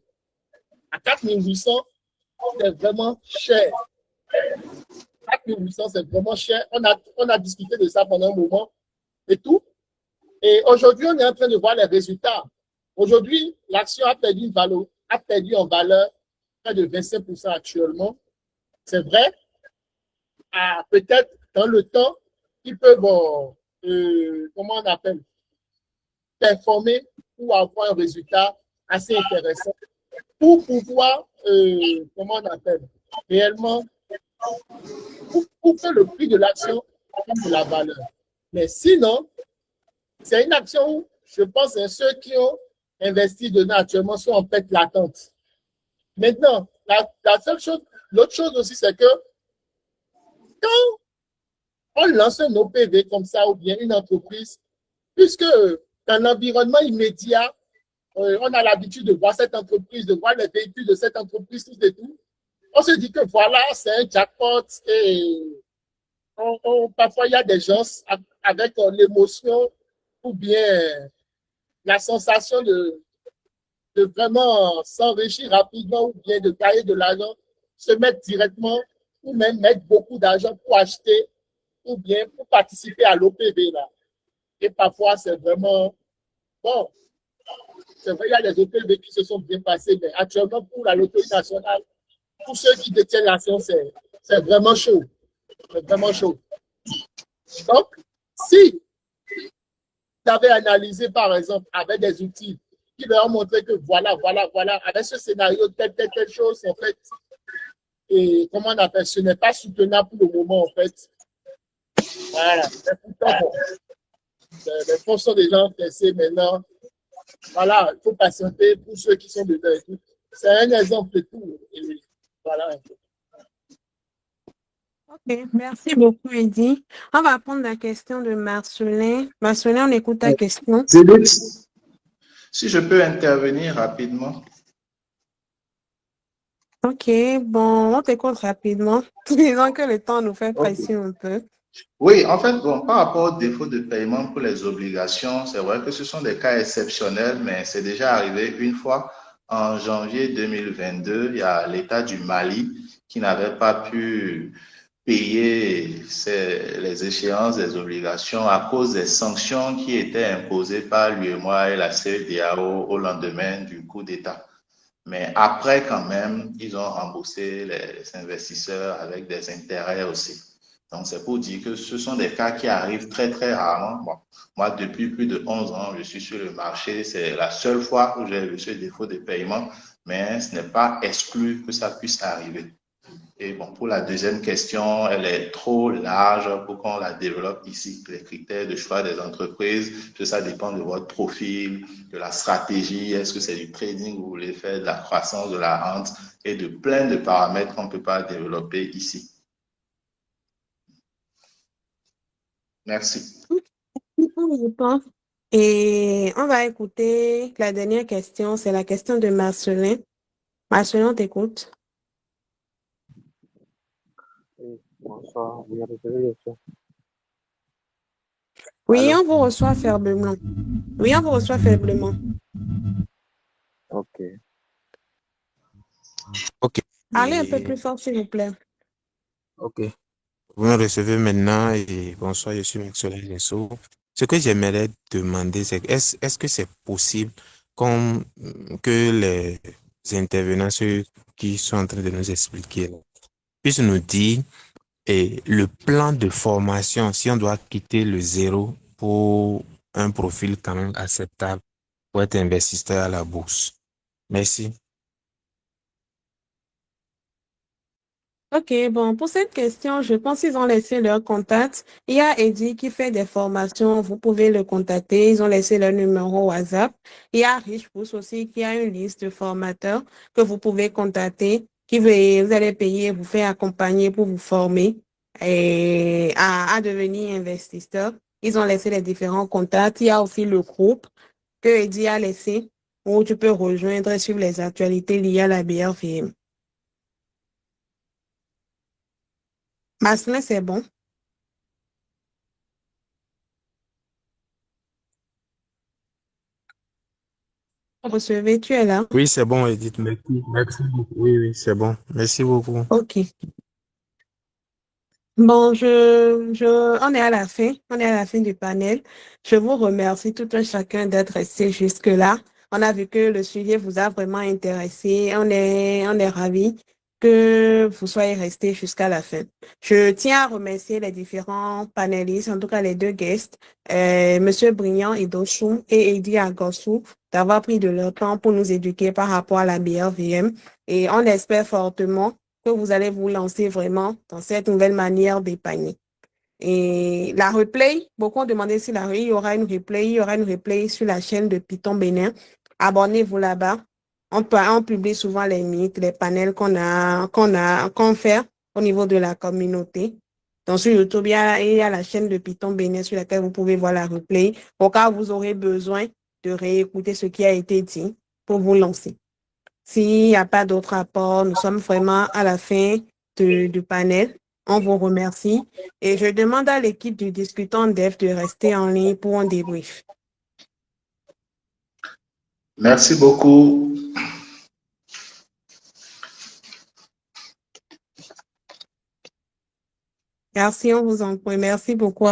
À 4 800, c'est vraiment cher. 4 800, c'est vraiment cher. On a discuté de ça pendant un moment et tout. Et aujourd'hui, on est en train de voir les résultats. Aujourd'hui, l'action a perdu en valeur près de 25% actuellement. C'est vrai. Peut-être dans le temps, ils peuvent, comment on appelle, performer pour avoir un résultat assez intéressant pour pouvoir, comment on appelle, réellement, pour que le prix de l'action prenne de la valeur. Mais sinon, c'est une action où je pense que ceux qui ont investi dedans actuellement sont en fait latentes. Maintenant, la seule chose, l'autre chose aussi, c'est que quand on lance un OPV comme ça ou bien une entreprise, puisque dans l'environnement immédiat, on a l'habitude de voir cette entreprise, de voir les véhicules de cette entreprise, tout et tout, on se dit que voilà, c'est un jackpot et parfois il y a des gens avec l'émotion ou bien la sensation de vraiment s'enrichir rapidement ou bien de gagner de l'argent, se mettre directement ou même mettre beaucoup d'argent pour acheter ou bien pour participer à l'OPV là. Et parfois, c'est vraiment bon. C'est vrai, il y a des OPV qui se sont bien passés, mais actuellement, pour la loterie nationale, pour ceux qui détiennent l'action, c'est vraiment chaud. C'est vraiment chaud. Donc, si vous avez analysé, par exemple, avec des outils qui leur ont montré que voilà, avec ce scénario, telle chose, en fait, et comment on appelle, ce n'est pas soutenable pour le moment, en fait. Voilà. Mais pourtant, bon, les fonds sont déjà encaissés maintenant. Voilà, il faut patienter pour ceux qui sont dedans et tout. C'est un exemple de tout. Et voilà. Ok, merci beaucoup, Eddy. On va prendre la question de Marcelin. Marcelin, on écoute ta question. Si je peux intervenir rapidement. Ok, bon, on t'écoute rapidement. Disons que le temps nous fait pression un peu. Oui, en fait, bon, par rapport au défaut de paiement pour les obligations, c'est vrai que ce sont des cas exceptionnels, mais c'est déjà arrivé une fois en janvier 2022. Il y a l'État du Mali qui n'avait pas pu payer les échéances des obligations à cause des sanctions qui étaient imposées par l'UEMOA et la CEDEAO au lendemain du coup d'État. Mais après, quand même, ils ont remboursé les investisseurs avec des intérêts aussi. Donc, c'est pour dire que ce sont des cas qui arrivent très, très rarement. Bon, moi, depuis plus de 11 ans, je suis sur le marché. C'est la seule fois où j'ai eu ce défaut de paiement, mais ce n'est pas exclu que ça puisse arriver. Et bon, pour la deuxième question, elle est trop large pour qu'on la développe ici. Les critères de choix des entreprises, ça dépend de votre profil, de la stratégie. Est-ce que c'est du trading, vous voulez faire de la croissance, de la rente et de plein de paramètres qu'on ne peut pas développer ici. Merci. Et on va écouter la dernière question, c'est la question de Marcelin. Marcelin, on t'écoute. Bonsoir, vous avez des questions? Oui, Allô? on vous reçoit faiblement. Oui, on vous reçoit faiblement. Parlez un peu Et plus fort, s'il vous plaît. ok, vous me recevez maintenant et bonsoir, je suis Maxwell Gesso. Ce que j'aimerais demander, c'est est-ce que c'est possible comme que les intervenants, ceux qui sont en train de nous expliquer, là, puissent nous dire le plan de formation, si on doit quitter le zéro pour un profil quand même acceptable pour être investisseur à la bourse. Merci. OK, bon, pour cette question, je pense qu'ils ont laissé leur contact. Il y a Eddie qui fait des formations, vous pouvez le contacter. Ils ont laissé leur numéro WhatsApp. Il y a Richboost aussi qui a une liste de formateurs que vous pouvez contacter, vous allez payer, vous faire accompagner pour vous former à devenir investisseur. Ils ont laissé les différents contacts. Il y a aussi le groupe que Eddie a laissé où tu peux rejoindre et suivre les actualités liées à la BRVM. Maslin, c'est bon. Recevez, tu es là? Oui, c'est bon, Edith. Merci. Merci beaucoup. Oui, oui, c'est bon. Merci beaucoup. OK. Bon, on est à la fin. On est à la fin du panel. Je vous remercie tout un chacun d'être resté jusque-là. On a vu que le sujet vous a vraiment intéressé. On est ravis que vous soyez restés jusqu'à la fin. Je tiens à remercier les différents panélistes, en tout cas les deux guests, Monsieur Brignan et Dochou et Eddie Agossou, d'avoir pris de leur temps pour nous éduquer par rapport à la BRVM. Et on espère fortement que vous allez vous lancer vraiment dans cette nouvelle manière d'épargner. Et la replay, beaucoup ont demandé si il y aura une replay. Il y aura une replay sur la chaîne de Python Bénin. Abonnez-vous là-bas. On publie souvent les mythes, les panels qu'on fait au niveau de la communauté. Donc, sur YouTube, il y a la chaîne de Python Bénin sur laquelle vous pouvez voir la replay. Au cas où vous aurez besoin de réécouter ce qui a été dit pour vous lancer. S'il n'y a pas d'autres rapports, nous sommes vraiment à la fin du panel. On vous remercie et je demande à l'équipe du discutant Dev de rester en ligne pour un débrief. Merci beaucoup. Merci, on vous en prie. Merci beaucoup.